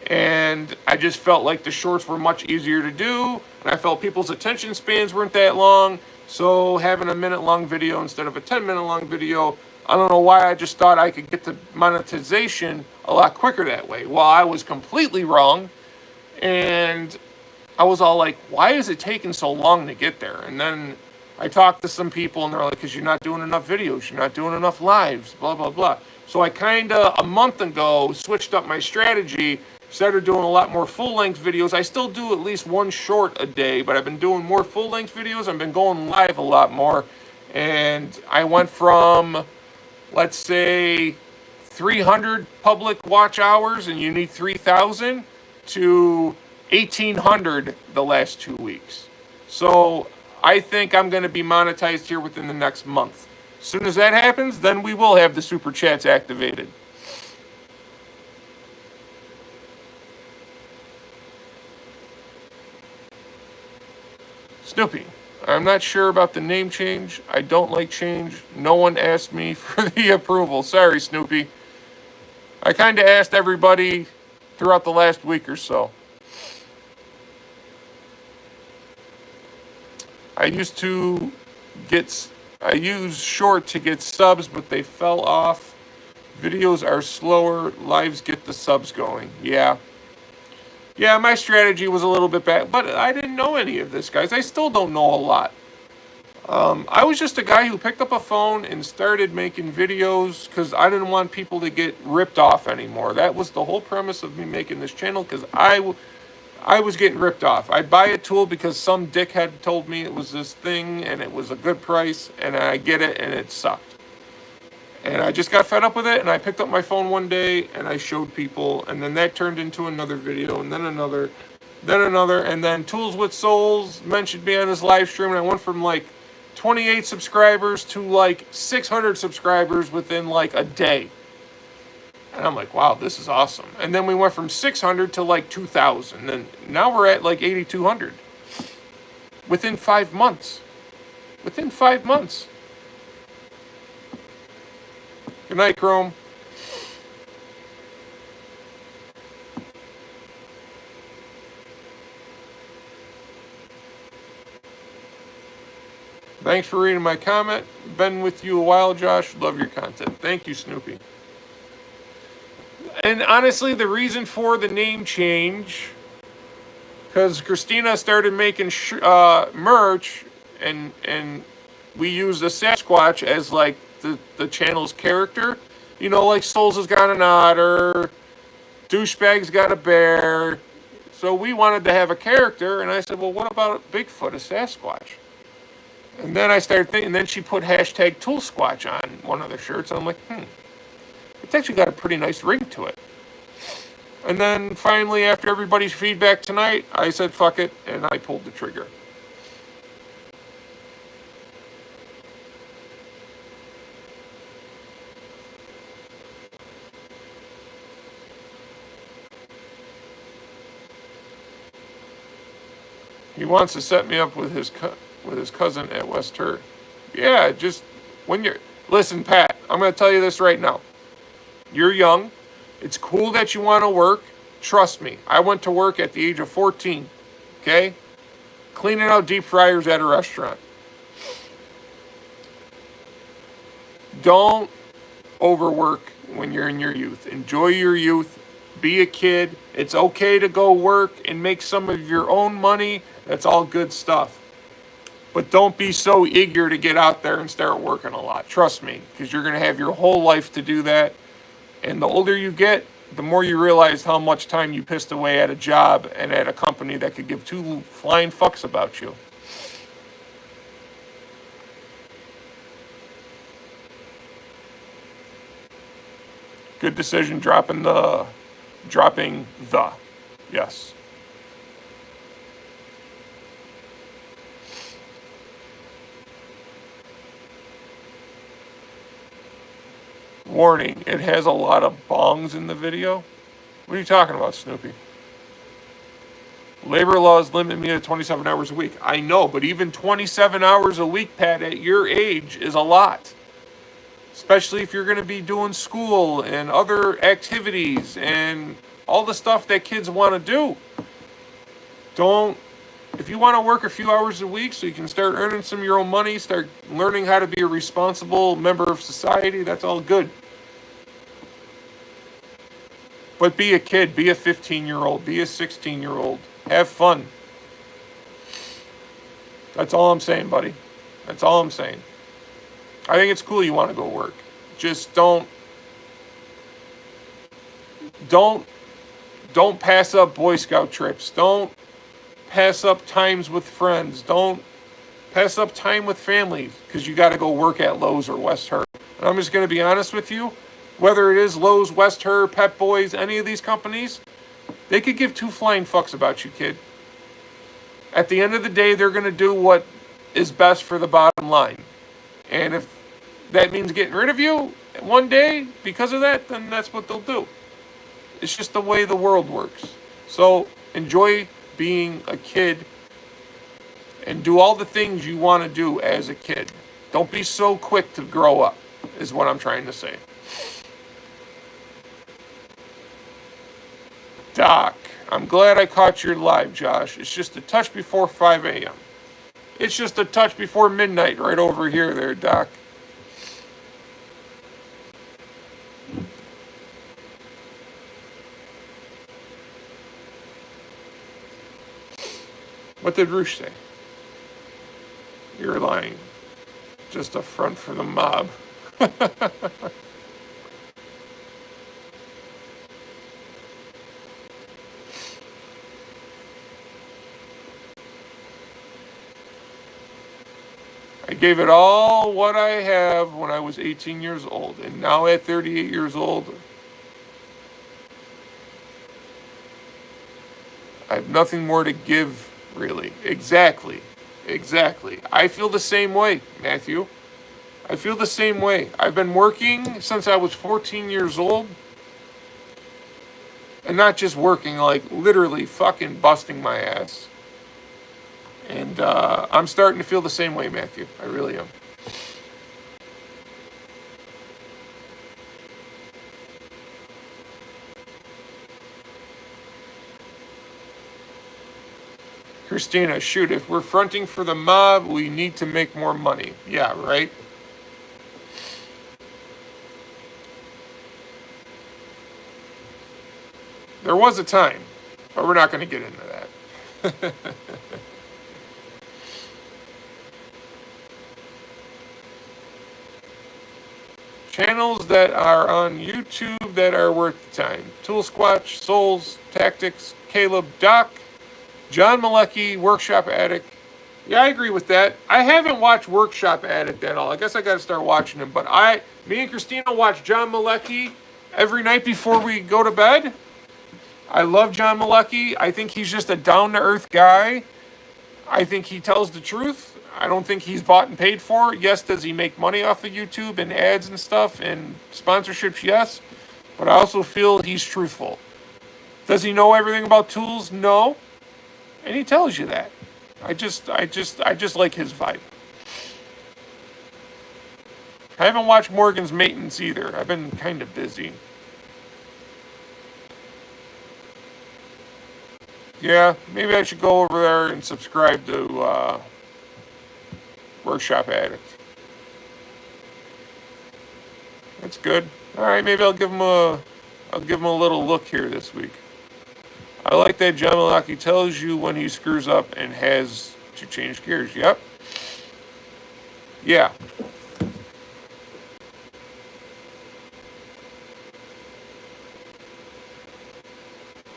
And I just felt like the shorts were much easier to do, and I felt people's attention spans weren't that long, so having a minute-long video instead of a 10-minute-long video, I don't know why, I just thought I could get to monetization a lot quicker that way. Well, I was completely wrong, and I was all like, why is it taking so long to get there? And then I talked to some people, and they're like, because you're not doing enough videos, you're not doing enough lives, blah, blah, blah. So I kind of, a month ago, switched up my strategy, started doing a lot more full-length videos. I still do at least one short a day, but I've been doing more full-length videos. I've been going live a lot more. And I went from, let's say, 300 public watch hours, and you need 3,000, to 1,800 the last 2 weeks. So I think I'm going to be monetized here within the next month. As soon as that happens, then we will have the super chats activated. Snoopy, I'm not sure about the name change. I don't like change. No one asked me for the approval. Sorry, Snoopy. I kind of asked everybody throughout the last week or so. I used short to get subs, but they fell off. Videos are slower. Lives get the subs going. Yeah. Yeah, my strategy was a little bit bad, but I didn't know any of this, guys. I still don't know a lot. I was just a guy who picked up a phone and started making videos because I didn't want people to get ripped off anymore. That was the whole premise of me making this channel, because I was getting ripped off. I'd buy a tool because some dickhead told me it was this thing and it was a good price, and I get it and it sucked. And I just got fed up with it, and I picked up my phone one day, and I showed people, and then that turned into another video, and then another, and then Tools with Souls mentioned me on his live stream, and I went from like 28 subscribers to like 600 subscribers within like a day. And I'm like, wow, this is awesome. And then we went from 600 to like 2,000, and now we're at like 8,200. Within 5 months. Within 5 months. Good night, Chrome. Thanks for reading my comment. Been with you a while, Josh. Love your content. Thank you, Snoopy. And honestly, the reason for the name change, because Christina started making merch, and we used the Sasquatch as like the channel's character. You know, like Souls has got an otter, Douchebag's got a bear. So we wanted to have a character, and I said, well, what about Bigfoot, a Sasquatch? And then I started thinking, and then she put hashtag Tool Squatch on one of the shirts, and I'm like, it's actually got a pretty nice ring to it. And then finally, after everybody's feedback tonight, I said, fuck it, and I pulled the trigger. He wants to set me up with his cousin at West Her. Yeah, just when you're... Listen, Pat, I'm going to tell you this right now. You're young. It's cool that you want to work. Trust me, I went to work at the age of 14, okay? Cleaning out deep fryers at a restaurant. Don't overwork when you're in your youth. Enjoy your youth. Be a kid. It's okay to go work and make some of your own money. That's all good stuff. But don't be so eager to get out there and start working a lot. Trust me, because you're going to have your whole life to do that. And the older you get, the more you realize how much time you pissed away at a job and at a company that could give two flying fucks about you. Good decision dropping the, yes. Warning, it has a lot of bongs in the video. What are you talking about, Snoopy? Labor laws limit me to 27 hours a week. I know, but even 27 hours a week, Pat, at your age is a lot. Especially if you're going to be doing school and other activities and all the stuff that kids want to do. If you want to work a few hours a week so you can start earning some of your own money, start learning how to be a responsible member of society, that's all good. But be a kid, be a 15-year-old, be a 16-year-old. Have fun. That's all I'm saying, buddy. That's all I'm saying. I think it's cool you want to go work. Just don't pass up Boy Scout trips. Don't pass up times with friends. Don't pass up time with family because you got to go work at Lowe's or West Her. And I'm just going to be honest with you. Whether it is Lowe's, West Her, Pep Boys, any of these companies, they could give two flying fucks about you, kid. At the end of the day, they're going to do what is best for the bottom line. And if that means getting rid of you one day because of that, then that's what they'll do. It's just the way the world works. So enjoy being a kid and do all the things you want to do as a kid. Don't be so quick to grow up, is what I'm trying to say. Doc, I'm glad I caught your live, Josh. It's just a touch before 5 a.m. It's just a touch before midnight right over here there, Doc. What did Roosh say? You're lying. Just a front for the mob. I gave it all what I have when I was 18 years old, and now at 38 years old, I have nothing more to give, really. Exactly. I feel the same way, Matthew. I feel the same way. I've been working since I was 14 years old, and not just working, like literally fucking busting my ass. And I'm starting to feel the same way, Matthew. I really am. Christina, shoot, if we're fronting for the mob, we need to make more money. Yeah, right? There was a time, but we're not going to get into that. Channels that are on YouTube that are worth the time. Tool Squatch, Souls, Tactics, Caleb, Doc, John Malecki, Workshop Addict. Yeah, I agree with that. I haven't watched Workshop Addict at all. I guess I got to start watching him. But me and Christina watch John Malecki every night before we go to bed. I love John Malecki. I think he's just a down-to-earth guy. I think he tells the truth. I don't think he's bought and paid for. Yes, does he make money off of YouTube and ads and stuff and sponsorships? Yes. But I also feel he's truthful. Does he know everything about tools? No. And he tells you that. I just like his vibe. I haven't watched Morgan's Maintenance either. I've been kind of busy. Yeah, maybe I should go over there and subscribe to Workshop Addict. That's good. All right, maybe I'll give him a little look here this week. I like that John Malecki tells you when he screws up and has to change gears. Yep. Yeah.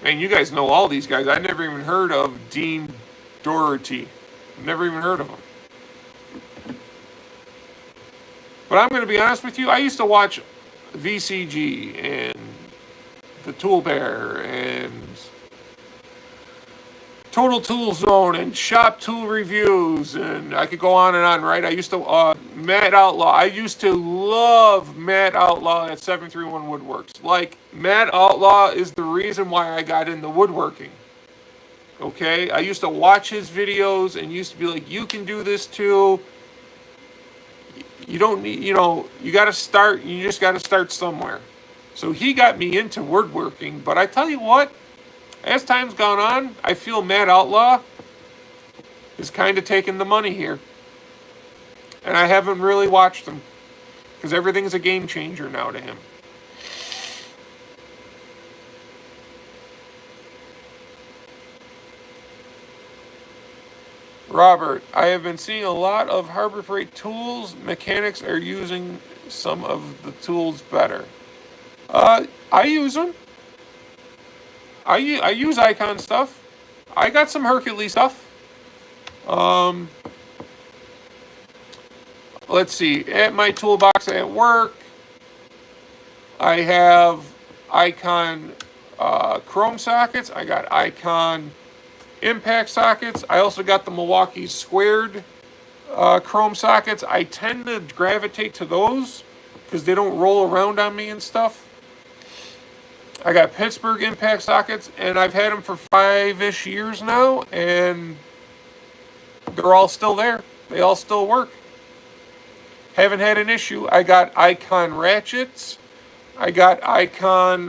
Man, you guys know all these guys. I never even heard of Dean Doherty. Never even heard of him. But I'm going to be honest with you. I used to watch VCG and the Tool Bear and Total Tool Zone and Shop Tool Reviews, and I could go on and on, right? I used to, Matt Outlaw. I used to love Matt Outlaw at 731 Woodworks. Like, Matt Outlaw is the reason why I got into woodworking. Okay, I used to watch his videos and used to be like, you can do this too. You don't need, you got to start, you just got to start somewhere. So he got me into woodworking, but I tell you what, as time's gone on, I feel Matt Outlaw is kind of taking the money here. And I haven't really watched him because everything's a game changer now to him. Robert, I have been seeing a lot of Harbor Freight tools. Mechanics are using some of the tools better. I use them. I use Icon stuff. I got some Hercules stuff. Let's see. At my toolbox at work, I have Icon chrome sockets. I got Icon impact sockets. I also got the Milwaukee squared chrome sockets. I tend to gravitate to those because they don't roll around on me and stuff. I got Pittsburgh impact sockets, and I've had them for 5-ish years now, and they're all still there. They all still work. Haven't had an issue. I got Icon ratchets. I got Icon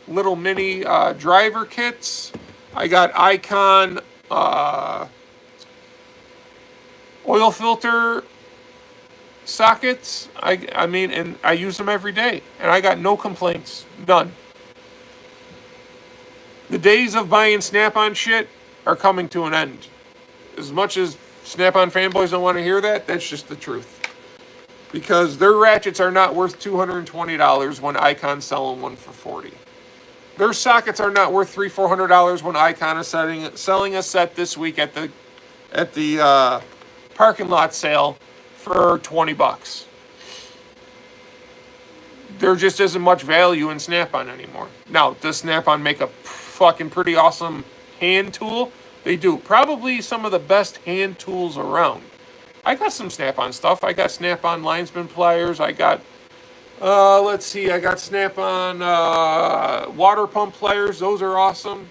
little mini driver kits. I got Icon oil filter sockets. I mean, and I use them every day, and I got no complaints. None. The days of buying Snap-on shit are coming to an end. As much as Snap-on fanboys don't want to hear that, that's just the truth. Because their ratchets are not worth $220 when Icon's selling one for $40. Their sockets are not worth $300-400 when Icon is selling a set this week at the parking lot sale for $20. There just isn't much value in Snap-on anymore. Now, does Snap-on make a fucking pretty awesome hand tool? They do. Probably some of the best hand tools around. I got some Snap-on stuff. I got Snap-on linesman pliers. I got, let's see, I got Snap-on water pump pliers. Those are awesome.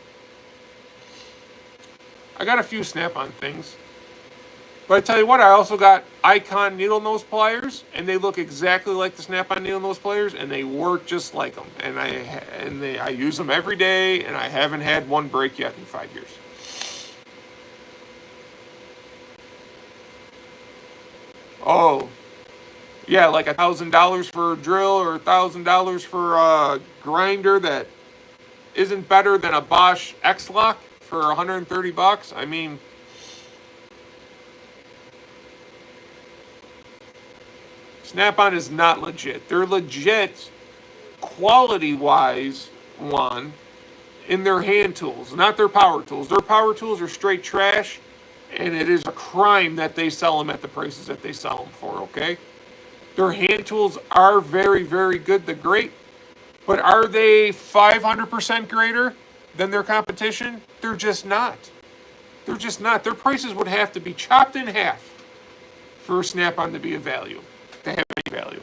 I got a few Snap-on things. But I tell you what, I also got Icon needle nose pliers, and they look exactly like the Snap-on needle nose pliers, and they work just like them. And I use them every day, and I haven't had one break yet in 5 years. Oh, yeah, like $1,000 for a drill or $1,000 for a grinder that isn't better than a Bosch X-Lock for $130. I mean, Snap-on is not legit. They're legit quality-wise, in their hand tools, not their power tools. Their power tools are straight trash, and it is a crime that they sell them at the prices that they sell them for, okay? Their hand tools are very, very good to great, but are they 500% greater than their competition? They're just not. They're just not. Their prices would have to be chopped in half for Snap-on to be of value, to have any value.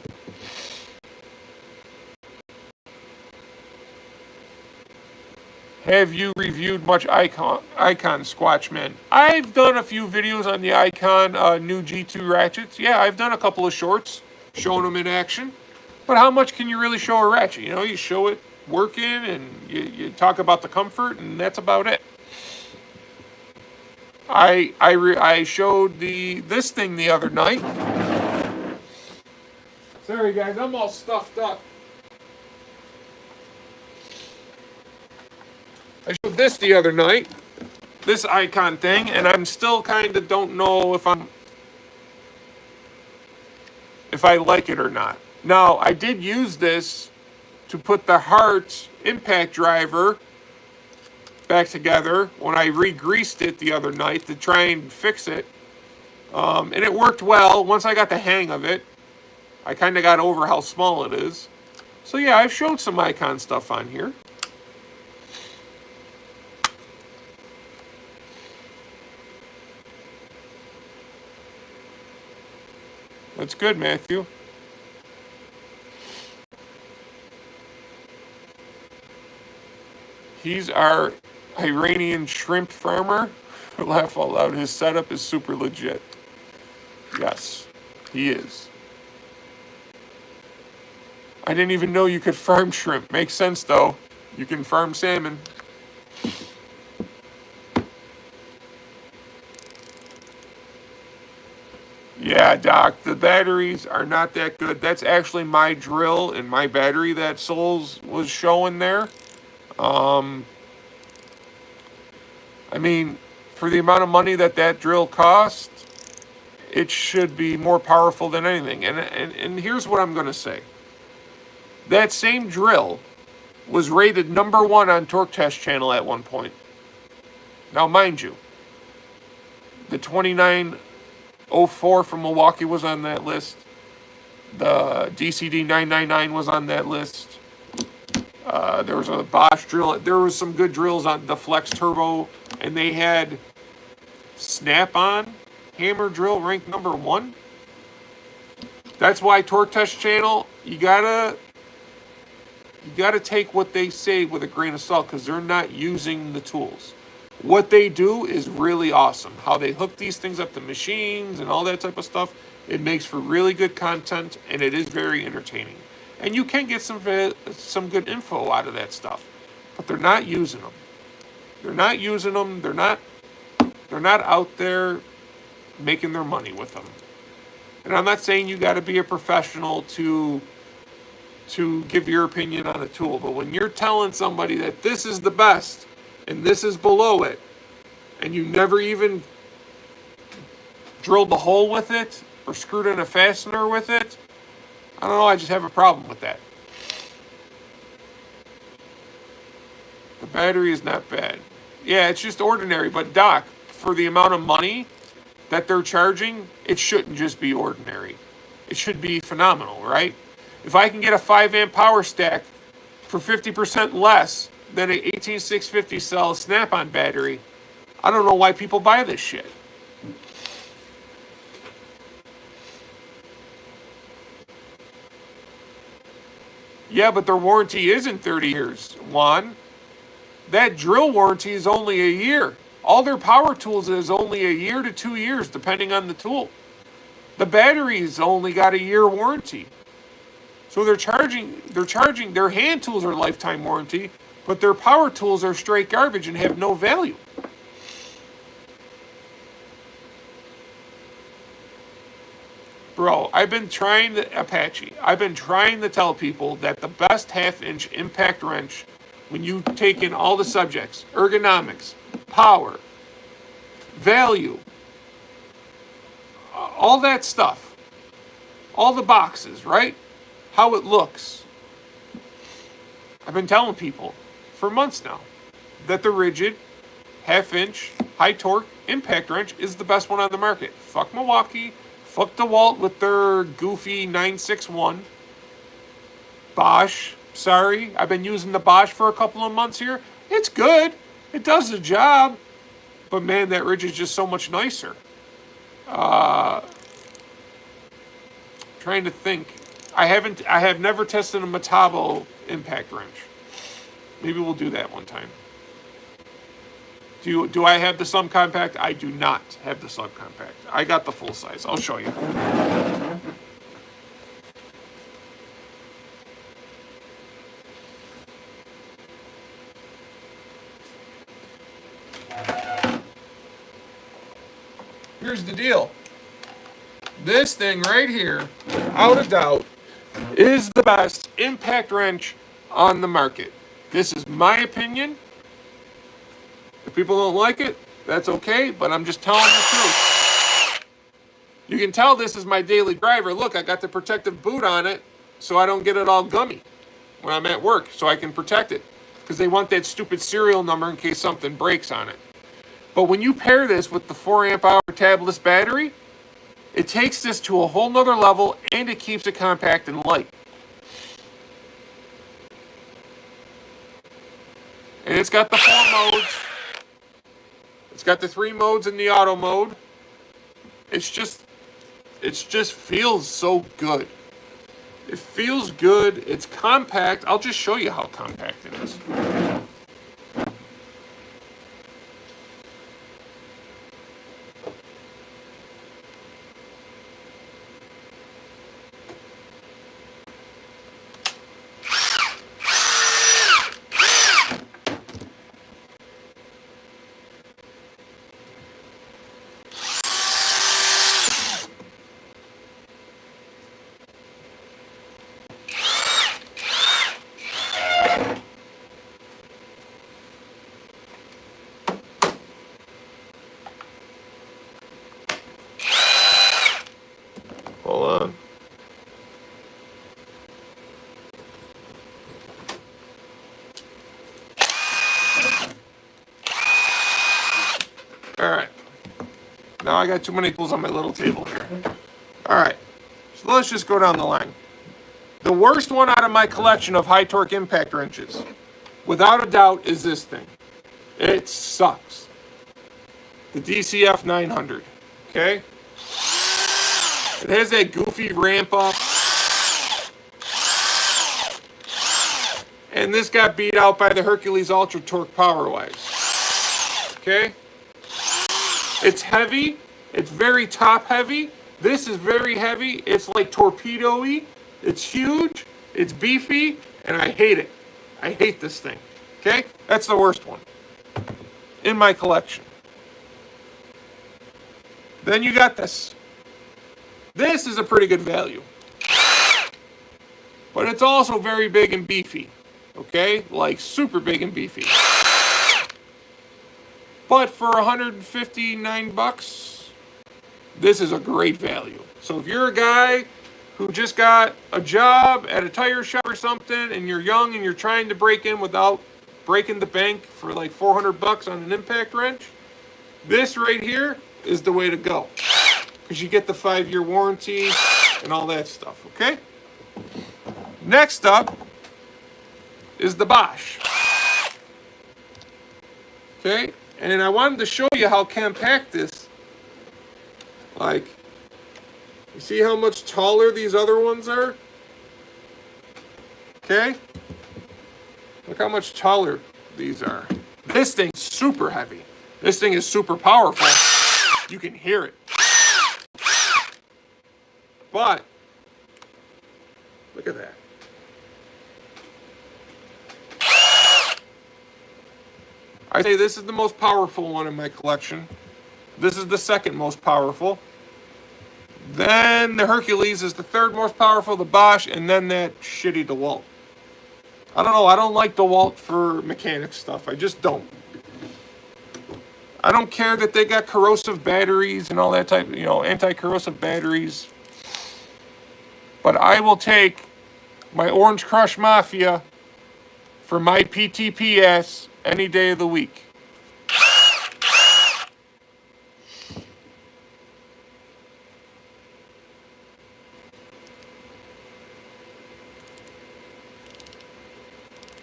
Have you reviewed much Icon Squatch, man? I've done a few videos on the Icon new G2 ratchets. Yeah, I've done a couple of shorts showing them in action. But how much can you really show a ratchet? You know, you show it working and you talk about the comfort, and that's about it. I showed this thing the other night. Sorry guys, I'm all stuffed up. I showed this the other night, this Icon thing, and I'm still kind of don't know if I like it or not. Now, I did use this to put the Hart impact driver back together when I re-greased it the other night to try and fix it. And it worked well. Once I got the hang of it, I kind of got over how small it is. So yeah, I've showed some Icon stuff on here. That's good, Matthew. He's our Iranian shrimp farmer. Laugh out loud. His setup is super legit. Yes, he is. I didn't even know you could farm shrimp. Makes sense, though. You can farm salmon. Yeah, Doc, the batteries are not that good. That's actually my drill and my battery that Souls was showing there. I mean, for the amount of money that drill cost, it should be more powerful than anything. And here's what I'm going to say. That same drill was rated #1 on Torque Test Channel at one point. Now, mind you, the 2904 from Milwaukee was on that list. The DCD 999 was on that list. There was a Bosch drill. There was some good drills on the Flex Turbo, and they had Snap-on hammer drill ranked #1. That's why Torque Test Channel, you gotta take what they say with a grain of salt, because they're not using the tools. What they do is really awesome. How they hook these things up to machines and all that type of stuff. It makes for really good content, and it is very entertaining. And you can get some good info out of that stuff. But they're not using them. They're not using them. They're not out there making their money with them. And I'm not saying you got to be a professional to give your opinion on a tool. But when you're telling somebody that this is the best and this is below it, and you never even drilled a hole with it or screwed in a fastener with it, I don't know, I just have a problem with that. The battery is not bad. Yeah, it's just ordinary, but Doc, for the amount of money that they're charging, it shouldn't just be ordinary. It should be phenomenal, right? If I can get a 5-amp power stack for 50% less than an 18650 cell Snap-on battery, I don't know why people buy this shit. Yeah, but their warranty isn't 30 years, Juan. That drill warranty is only a year. All their power tools is only a year to 2 years, depending on the tool. The batteries only got a year warranty. So they're charging, their hand tools are lifetime warranty, but their power tools are straight garbage and have no value. Bro, I've been trying to tell people that the best 1/2-inch impact wrench, when you take in all the subjects, ergonomics, power, value, all that stuff, all the boxes, right? How it looks. I've been telling people for months now that the rigid 1/2-inch high torque impact wrench is the best one on the market. Fuck Milwaukee. Fuck DeWalt with their goofy 961. Bosch, sorry. I've been using the Bosch for a couple of months here. It's good. It does the job. But man, that ridge is just so much nicer. Trying to think. I have never tested a Metabo impact wrench. Maybe we'll do that one time. Do I have the subcompact? I do not have the subcompact. I got the full size. I'll show you. Here's the deal. This thing right here, without a doubt, is the best impact wrench on the market. This is my opinion. If people don't like it, that's okay, but I'm just telling the truth. You can tell this is my daily driver. Look, I got the protective boot on it so I don't get it all gummy when I'm at work, so I can protect it. Because they want that stupid serial number in case something breaks on it. But when you pair this with the 4-amp-hour tabless battery, it takes this to a whole nother level, and it keeps it compact and light. And it's got the 4 modes. It's got the 3 modes in the auto mode. It just feels so good. It feels good. It's compact. I'll just show you how compact it is. Hold on. All right. Now I got too many tools on my little table here. All right. So let's just go down the line. The worst one out of my collection of high torque impact wrenches, without a doubt, is this thing. It sucks. The DCF 900. Okay? It has that goofy ramp up. And this got beat out by the Hercules Ultra Torque Powerwise. Okay? It's heavy. It's very top heavy. This is very heavy. It's like torpedo-y. It's huge. It's beefy. And I hate it. I hate this thing. Okay? That's the worst one in my collection. Then you got this. This is a pretty good value. But it's also very big and beefy. Okay? Like super big and beefy. But for $159, this is a great value. So if you're a guy who just got a job at a tire shop or something, and you're young and you're trying to break in without breaking the bank for like $400 on an impact wrench, this right here is the way to go. Because you get the 5-year warranty and all that stuff, okay? Next up is the Bosch. Okay? And I wanted to show you how compact this, like, you see how much taller these other ones are? Okay? Look how much taller these are. This thing's super heavy. This thing is super powerful. You can hear it. But, look at that. I say this is the most powerful one in my collection. This is the second most powerful. Then the Hercules is the third most powerful, the Bosch, and then that shitty DeWalt. I don't know, I don't like DeWalt for mechanic stuff. I just don't. I don't care that they got corrosive batteries and all that type, you know, anti-corrosive batteries. But I will take my Orange Crush Mafia for my PTPS any day of the week.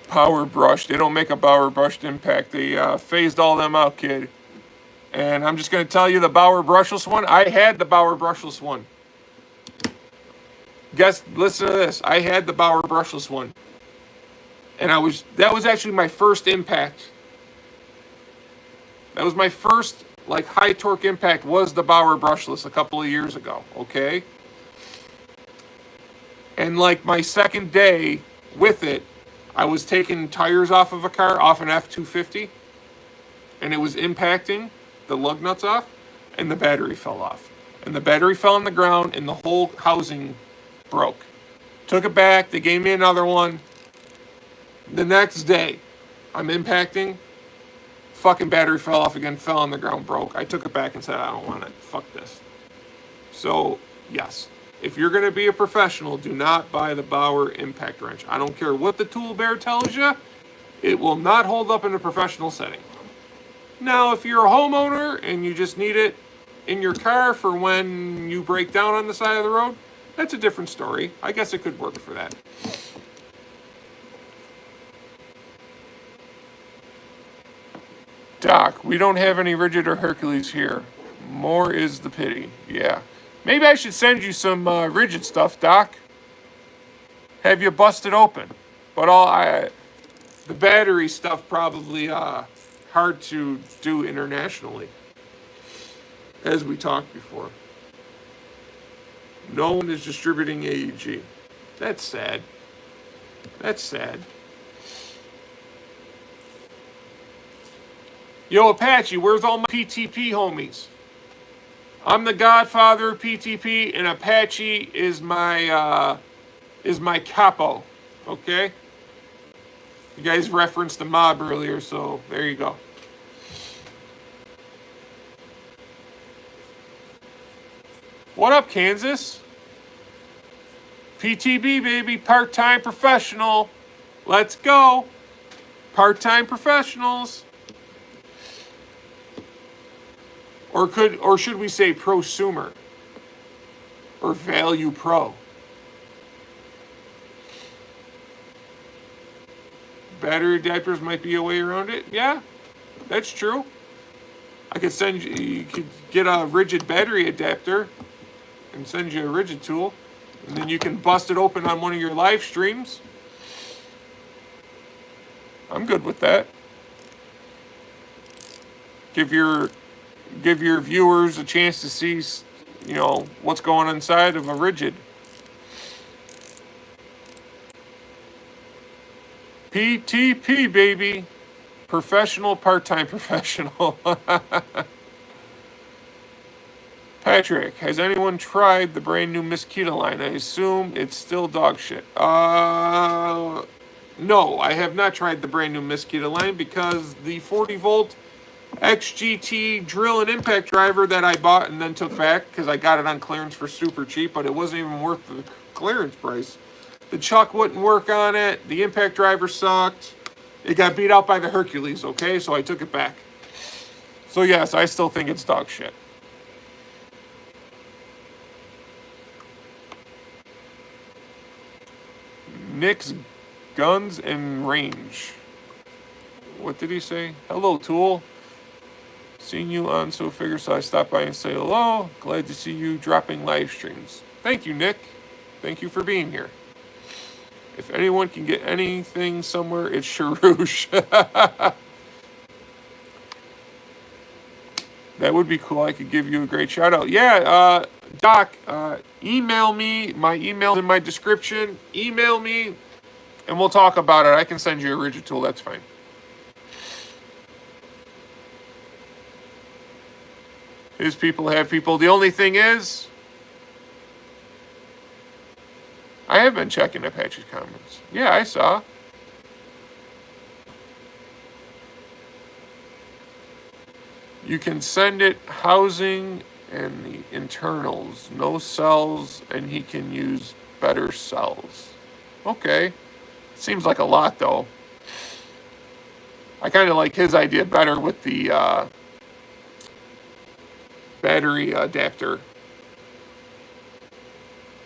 Power brush. They don't make a power brushed impact. They phased all them out, kid. And I'm just going to tell you the Bauer brushless one. I had the Bauer brushless one. Guess, listen to this. I had the Bauer brushless one. And that was actually my first impact. That was my first, like, high torque impact was the Bauer brushless a couple of years ago, okay? And like my second day with it, I was taking tires off of a car, off an F-250, and it was impacting the lug nuts off, and the battery fell off. And the battery fell on the ground, and the whole housing broke. Took it back, they gave me another one. The next day, I'm impacting, fucking battery fell off again, fell on the ground, broke. I took it back and said, I don't want it, fuck this. So, yes. If you're going to be a professional, do not buy the Bauer impact wrench. I don't care what the tool bear tells you. It will not hold up in a professional setting. Now, if you're a homeowner and you just need it in your car for when you break down on the side of the road, that's a different story. I guess it could work for that. Doc, we don't have any Rigid or Hercules here. More is the pity. Yeah. Maybe I should send you some Rigid stuff, Doc. Have you busted open. But the battery stuff probably hard to do internationally, as we talked before. No one is distributing AEG. That's sad. That's sad. Yo, Apache, where's all my PTP homies? I'm the godfather of PTP, and Apache is my capo. Okay? You guys referenced the mob earlier, so there you go. What up, Kansas? PTB, baby, part-time professional. Let's go. Part-time professionals. Or should we say prosumer? Or value pro? Battery adapters might be a way around it. Yeah, that's true. I could send you could get a rigid battery adapter and send you a rigid tool. And then you can bust it open on one of your live streams. I'm good with that. Give your viewers a chance to see, you know, what's going inside of a rigid. PTP, baby. Professional, part-time professional. Patrick, has anyone tried the brand new Mosquito line? I assume it's still dog shit. No, I have not tried the brand new Mosquito line because the 40-volt XGT drill and impact driver that I bought and then took back because I got it on clearance for super cheap, but it wasn't even worth the clearance price. The chuck wouldn't work on it. The impact driver sucked. It got beat out by the Hercules, okay? So I took it back. So yes, I still think it's dog shit. Nick's Guns and Range. What did he say? Hello, Tool. Seen you on So Figure, so I stopped by and say hello. Glad to see you dropping live streams. Thank you, Nick. Thank you for being here. If anyone can get anything somewhere, it's Sharouche. That would be cool. I could give you a great shout out. Yeah, Doc, email me. My email's in my description. Email me, and we'll talk about it. I can send you a rigid tool. That's fine. His people have people. The only thing is, I have been checking Apache's comments. Yeah, I saw. You can send it housing and the internals, no cells, and he can use better cells. Okay. Seems like a lot, though. I kind of like his idea better with the battery adapter.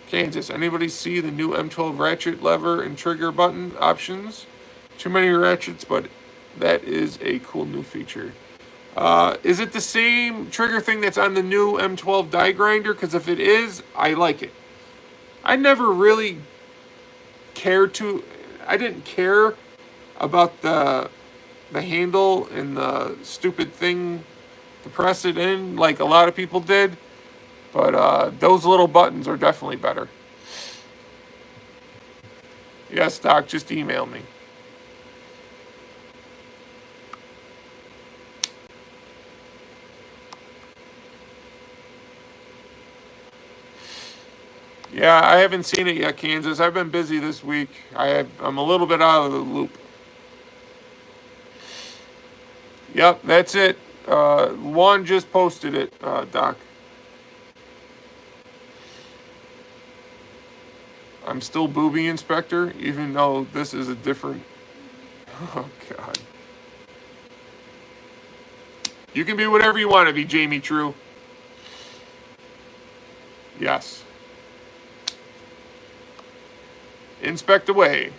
Kansas, anybody see the new M12 ratchet lever and trigger button options? Too many ratchets, but that is a cool new feature. Is it the same trigger thing that's on the new M12 die grinder? Because if it is, I like it. I never really cared to... I didn't care about the handle and the stupid thing to press it in like a lot of people did. But those little buttons are definitely better. Yes, Doc, just email me. Yeah, I haven't seen it yet, Kansas. I've been busy this week. I'm a little bit out of the loop. Yep, that's it. Juan just posted it, Doc. I'm still Booby Inspector, even though this is a different... Oh, God. You can be whatever you want to be, Jamie True. Yes. Inspect away.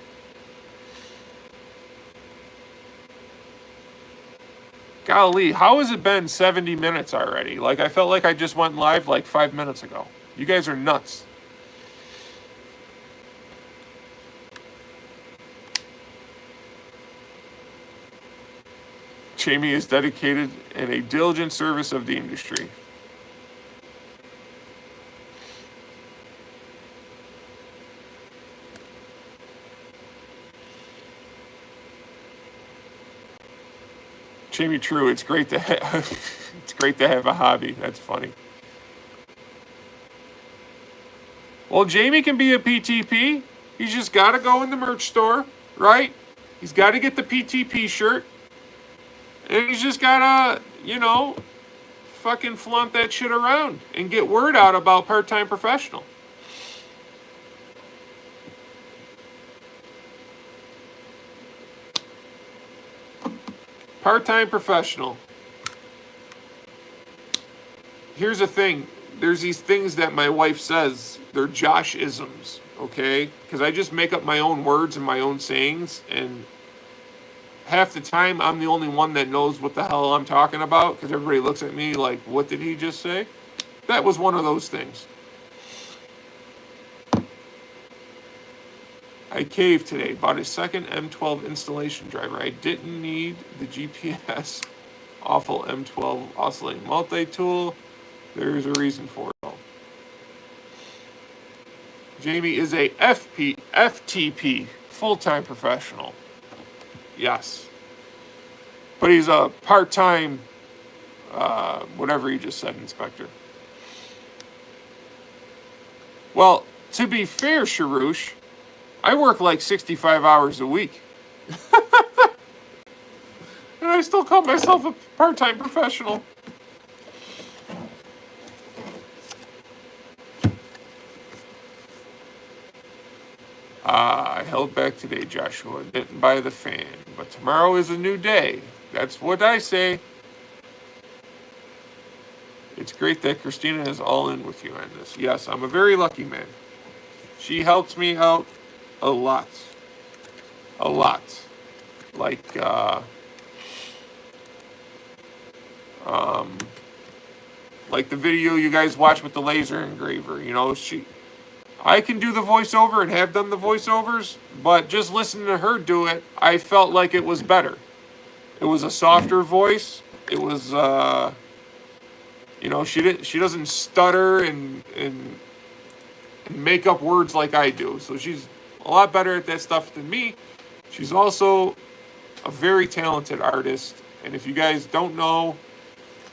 Golly, how has it been 70 minutes already? Like, I felt like I just went live like 5 minutes ago. You guys are nuts. Jamie is dedicated and a diligent service of the industry. Jamie True, it's great to have a hobby. That's funny. Well, Jamie can be a PTP. He's just got to go in the merch store, right? He's got to get the PTP shirt. And he's just got to, you know, fucking flaunt that shit around and get word out about part-time professional. Part-time professional. Here's the thing. There's these things that my wife says. They're Josh-isms, okay? Because I just make up my own words and my own sayings, and half the time I'm the only one that knows what the hell I'm talking about, because everybody looks at me like, what did he just say? That was one of those things. I caved today. Bought a second M12 installation driver. I didn't need the GPS. Awful M12 oscillating multi-tool. There's a reason for it all. Jamie is a FTP, full-time professional. Yes. But he's a part-time, whatever he just said, inspector. Well, to be fair, Sharouche, I work like 65 hours a week. And I still call myself a part-time professional. I held back today, Joshua. Didn't buy the fan. But tomorrow is a new day. That's what I say. It's great that Christina is all in with you on this. Yes, I'm a very lucky man. She helps me out a lot. A lot. Like, like the video you guys watch with the laser engraver. You know, I can do the voiceover and have done the voiceovers, but just listening to her do it, I felt like it was better. It was a softer voice. It was, you know, she doesn't stutter and make up words like I do. So she's a lot better at that stuff than me. She's also a very talented artist. And if you guys don't know,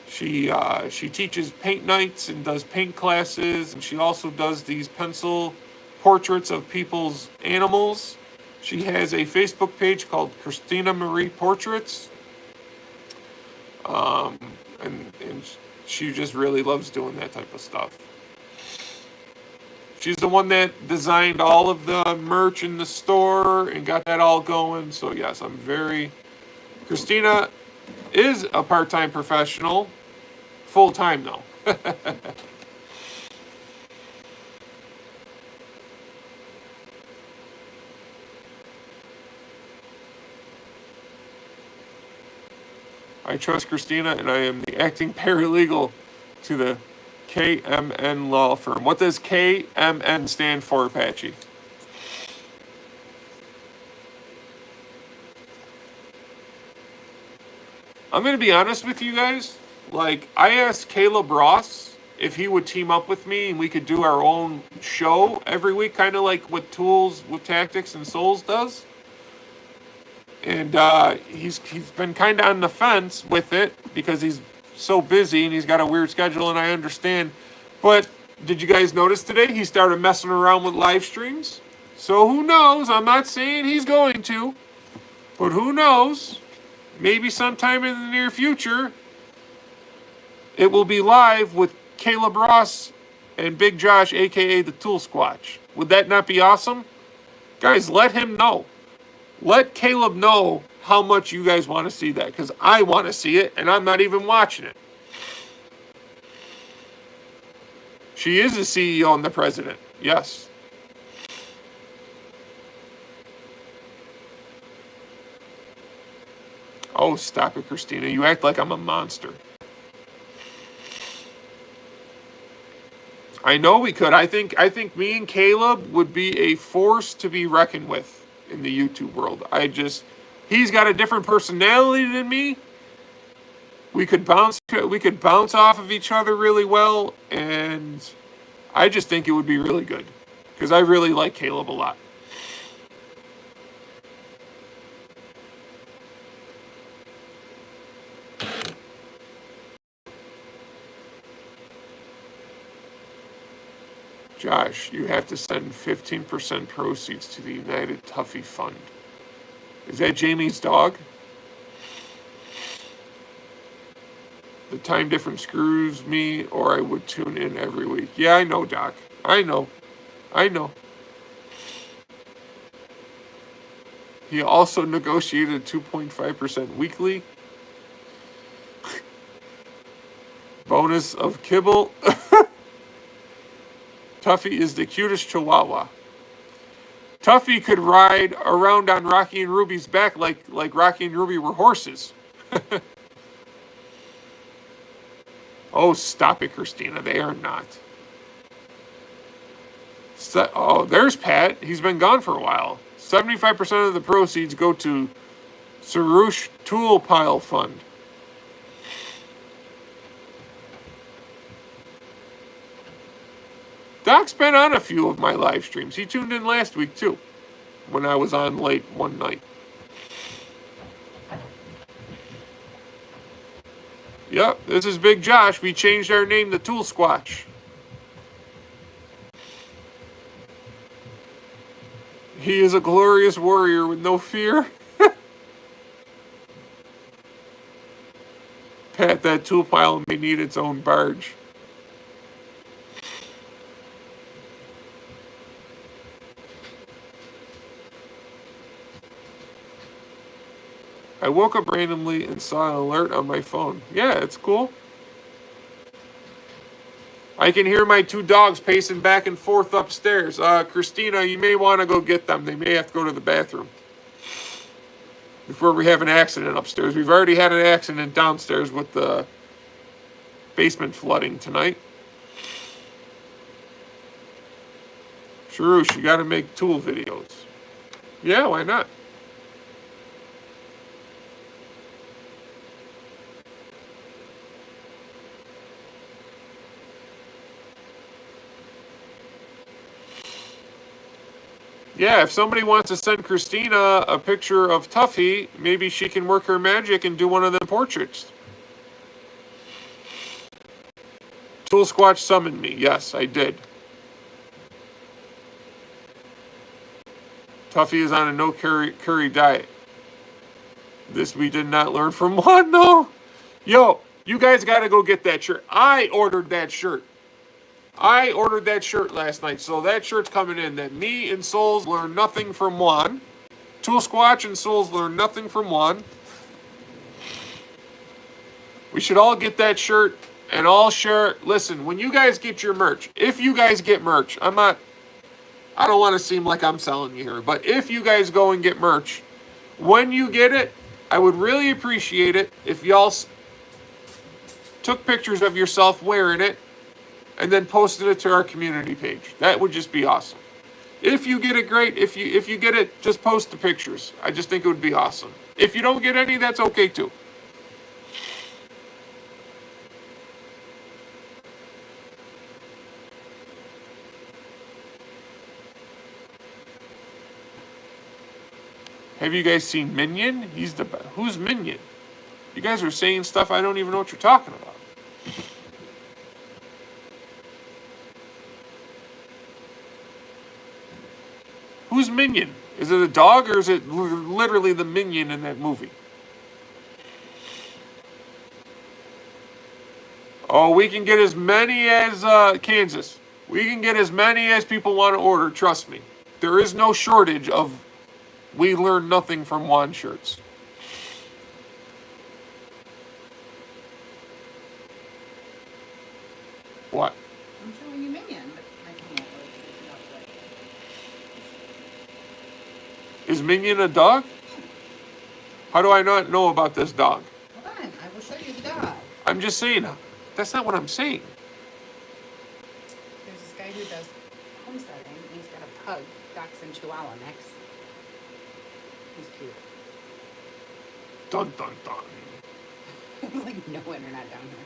she teaches paint nights and does paint classes. And she also does these pencil portraits of people's animals. She has a Facebook page called Christina Marie Portraits. And she just really loves doing that type of stuff. She's the one that designed all of the merch in the store and got that all going. So yes, Christina is a part-time professional. Full-time though. I trust Christina, and I am the acting paralegal to the KMN law firm. What does KMN stand for, Apache? I'm going to be honest with you guys. Like, I asked Caleb Ross if he would team up with me and we could do our own show every week, kind of like what Tools with Tactics and Souls does. And he's been kind of on the fence with it because he's so busy and he's got a weird schedule, and I understand. But did you guys notice today he started messing around with live streams? So who knows? I'm not saying he's going to, but who knows? Maybe sometime in the near future, it will be live with Caleb Ross and Big Josh, a.k.a. the Tool Squatch. Would that not be awesome? Guys, let him know. Let Caleb know how much you guys want to see that, because I want to see it, and I'm not even watching it. She is the CEO and the president. Yes. Oh, stop it, Christina. You act like I'm a monster. I know we could. I think me and Caleb would be a force to be reckoned with in the YouTube world. He's got a different personality than me. We could bounce off of each other really well, and I just think it would be really good because I really like Caleb a lot. Josh, you have to send 15% proceeds to the United Tuffy Fund. Is that Jamie's dog? The time difference screws me, or I would tune in every week. Yeah, I know, Doc. I know. He also negotiated 2.5% weekly. bonus of kibble. Tuffy is the cutest chihuahua. Tuffy could ride around on Rocky and Ruby's back like Rocky and Ruby were horses. Oh, stop it, Christina. They are not. Oh, there's Pat. He's been gone for a while. 75% of the proceeds go to Sarush Tool Pile Fund. Doc's been on a few of my live streams. He tuned in last week, too, when I was on late one night. Yep, this is Big Josh. We changed our name to Tool Squatch. He is a glorious warrior with no fear. Pat, that tool pile may need its own barge. I woke up randomly and saw an alert on my phone. Yeah, it's cool. I can hear my two dogs pacing back and forth upstairs. Christina, you may want to go get them. They may have to go to the bathroom before we have an accident upstairs. We've already had an accident downstairs with the basement flooding tonight. Sharush, you got to make tool videos. Yeah, why not? Yeah, if somebody wants to send Christina a picture of Tuffy, maybe she can work her magic and do one of them portraits. Tool Squatch summoned me. Yes, I did. Tuffy is on a no curry diet. This we did not learn from one, no. Yo, you guys got to go get that shirt. I ordered that shirt. I ordered that shirt last night, so that shirt's coming in. That me and Souls learn nothing from one. Tool Squatch and Souls learn nothing from one. We should all get that shirt and all share. Listen, when you guys get your merch, if you guys get merch, I don't want to seem like I'm selling you here, but if you guys go and get merch, when you get it, I would really appreciate it if y'all took pictures of yourself wearing it and then posted it to our community page. That would just be awesome. If you get it, great. If you get it, just post the pictures. I just think it would be awesome. If you don't get any, that's okay too. Have you guys seen Minion? Who's Minion? You guys are saying stuff I don't even know what you're talking about. Who's Minion? Is it a dog or is it literally the Minion in that movie? Oh, we can get as many as Kansas. We can get as many as people want to order, trust me. There is no shortage of We Learn Nothing from Juan shirts. What? I'm showing you Minion, but I can't really Is Minion a dog? How do I not know about this dog? Hold on, I will show you the dog. I'm just saying, that's not what I'm saying. There's this guy who does homesteading, and he's got a pug, dachshund chihuahua mix. He's cute. Dun dun dun. Like, no internet down here.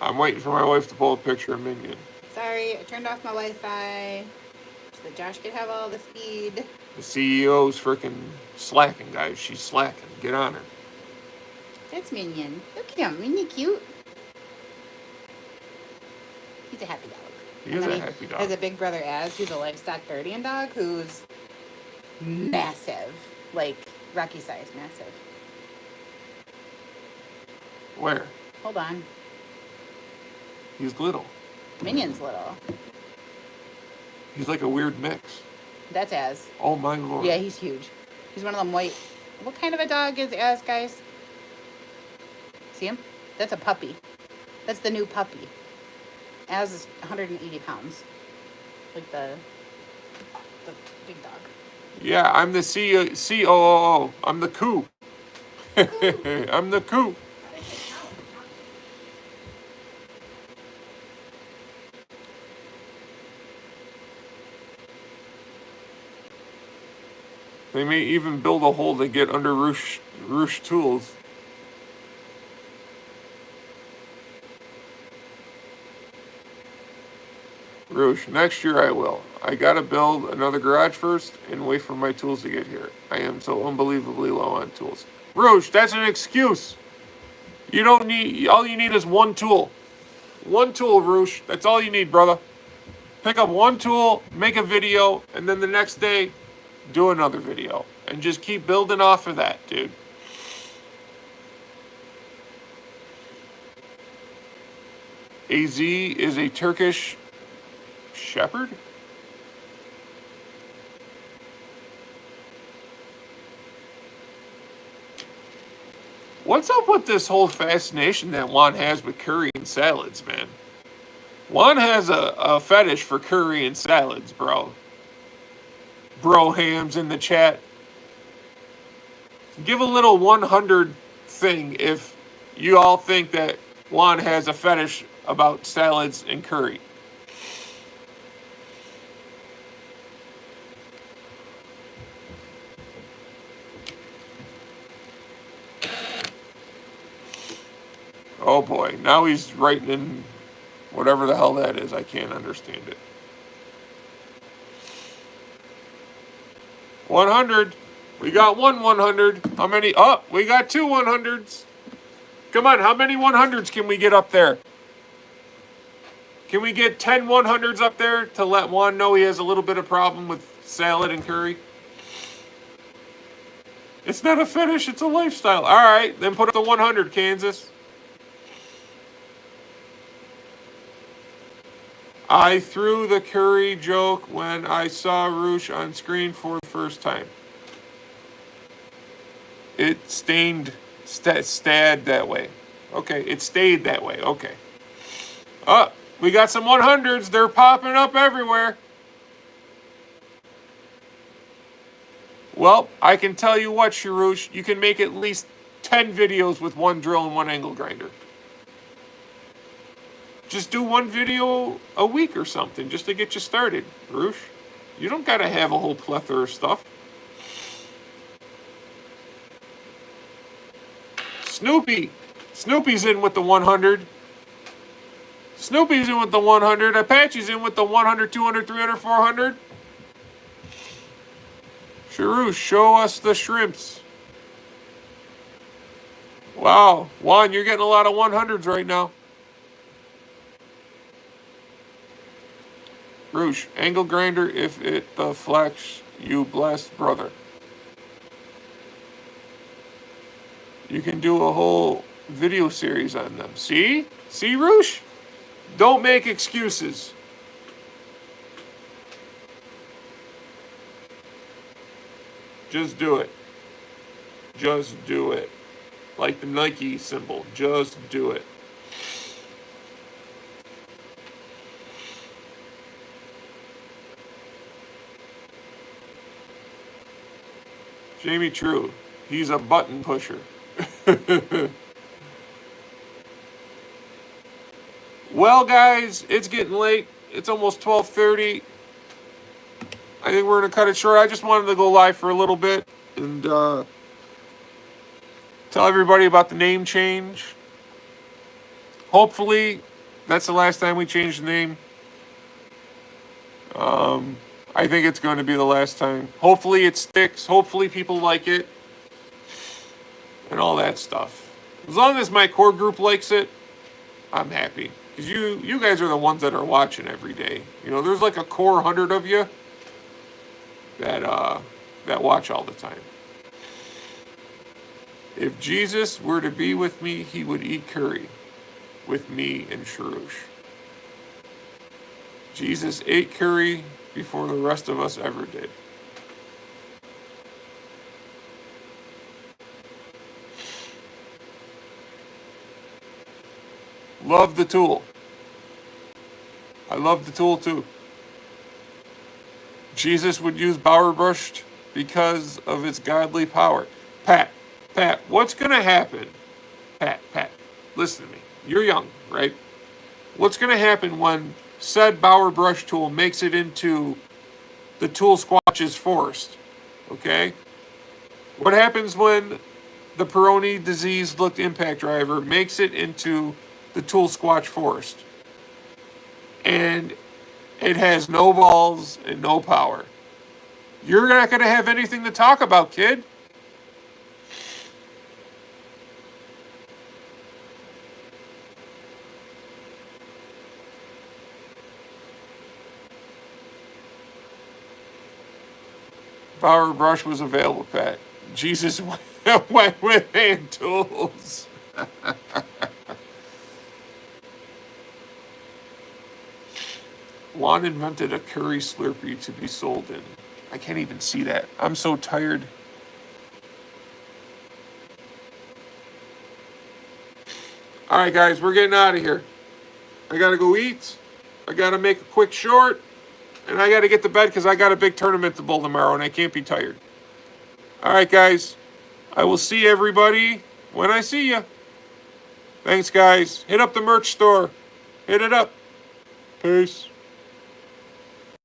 I'm waiting for my wife to pull a picture of Minion. Sorry, I turned off my Wi-Fi so that Josh could have all the speed. The CEO's freaking slacking, guys. She's slacking. Get on her. That's Minion. Look at him. Isn't he cute? He's a happy dog. He is a happy dog. Has a big brother Az, who's a livestock guardian dog, who's massive. Like, Rocky size massive. Where? Hold on. He's little. Minion's little. He's like a weird mix. That's Az. Oh my lord. Yeah, he's huge. He's one of them white. What kind of a dog is Az, guys? See him? That's a puppy. That's the new puppy. Az is 180 pounds. Like the big dog. Yeah, I'm the COO. I'm the coup. I'm the coup. They may even build a hole to get under Roosh tools. Roosh, next year I will. I gotta build another garage first and wait for my tools to get here. I am so unbelievably low on tools. Roosh, that's an excuse. You don't need, all you need is one tool. One tool, Roosh. That's all you need, brother. Pick up one tool, make a video, and then the next day, do another video. And just keep building off of that, dude. AZ is a Turkish shepherd? What's up with this whole fascination that Juan has with curry and salads, man? Juan has a fetish for curry and salads, bro. Bro hams in the chat. Give a little 100 thing if you all think that Juan has a fetish about salads and curry. Oh boy, now he's writing in whatever the hell that is. I can't understand it. 100. We got one 100. How many? Oh, we got two 100s. Come on, how many 100s can we get up there? Can we get 10 100s up there to let Juan know he has a little bit of problem with salad and curry? It's not a fetish, it's a lifestyle. All right, then put up the 100, Kansas. I threw the curry joke when I saw Roosh on screen for the first time. It stayed that way. Okay, it stayed that way. Okay. Oh, we got some 100s. They're popping up everywhere. Well, I can tell you what, Sharush, you can make at least 10 videos with one drill and one angle grinder. Just do one video a week or something just to get you started, Roosh. You don't got to have a whole plethora of stuff. Snoopy. Snoopy's in with the 100. Snoopy's in with the 100. Apache's in with the 100, 200, 300, 400. Sharush, show us the shrimps. Wow. Juan, you're getting a lot of 100s right now. Roosh, angle grinder if it deflects, you blessed brother. You can do a whole video series on them. See? See, Roosh? Don't make excuses. Just do it. Just do it. Like the Nike symbol. Just do it. Jamie True. He's a button pusher. Well, guys, it's getting late. It's almost 12:30. I think we're going to cut it short. I just wanted to go live for a little bit and tell everybody about the name change. Hopefully, that's the last time we change the name. I think it's going to be the last time. Hopefully it sticks. Hopefully people like it. And all that stuff. As long as my core group likes it, I'm happy. Because you guys are the ones that are watching every day. You know, there's like a core 100 of you that watch all the time. If Jesus were to be with me, he would eat curry with me and Sharush. Jesus ate curry before the rest of us ever did. love the tool. I love the tool too. Jesus would use Bower Brush because of its godly power. Pat, what's going to happen? Pat, listen to me. You're young, right? What's going to happen when said Bower Brush tool makes it into the tool Squatch's forest? Okay? What happens when the Peroni disease looked impact driver makes it into the tool Squatch forest? And it has no balls and no power. You're not going to have anything to talk about, kid. Bower Brush was available, Pat. Jesus went with hand tools. Juan invented a curry Slurpee to be sold in. I can't even see that. I'm so tired. All right, guys, we're getting out of here. I got to go eat. I got to make a quick short. And I got to get to bed because I got a big tournament to bowl tomorrow and I can't be tired. All right, guys. I will see everybody when I see you. Thanks, guys. Hit up the merch store. Hit it up. Peace.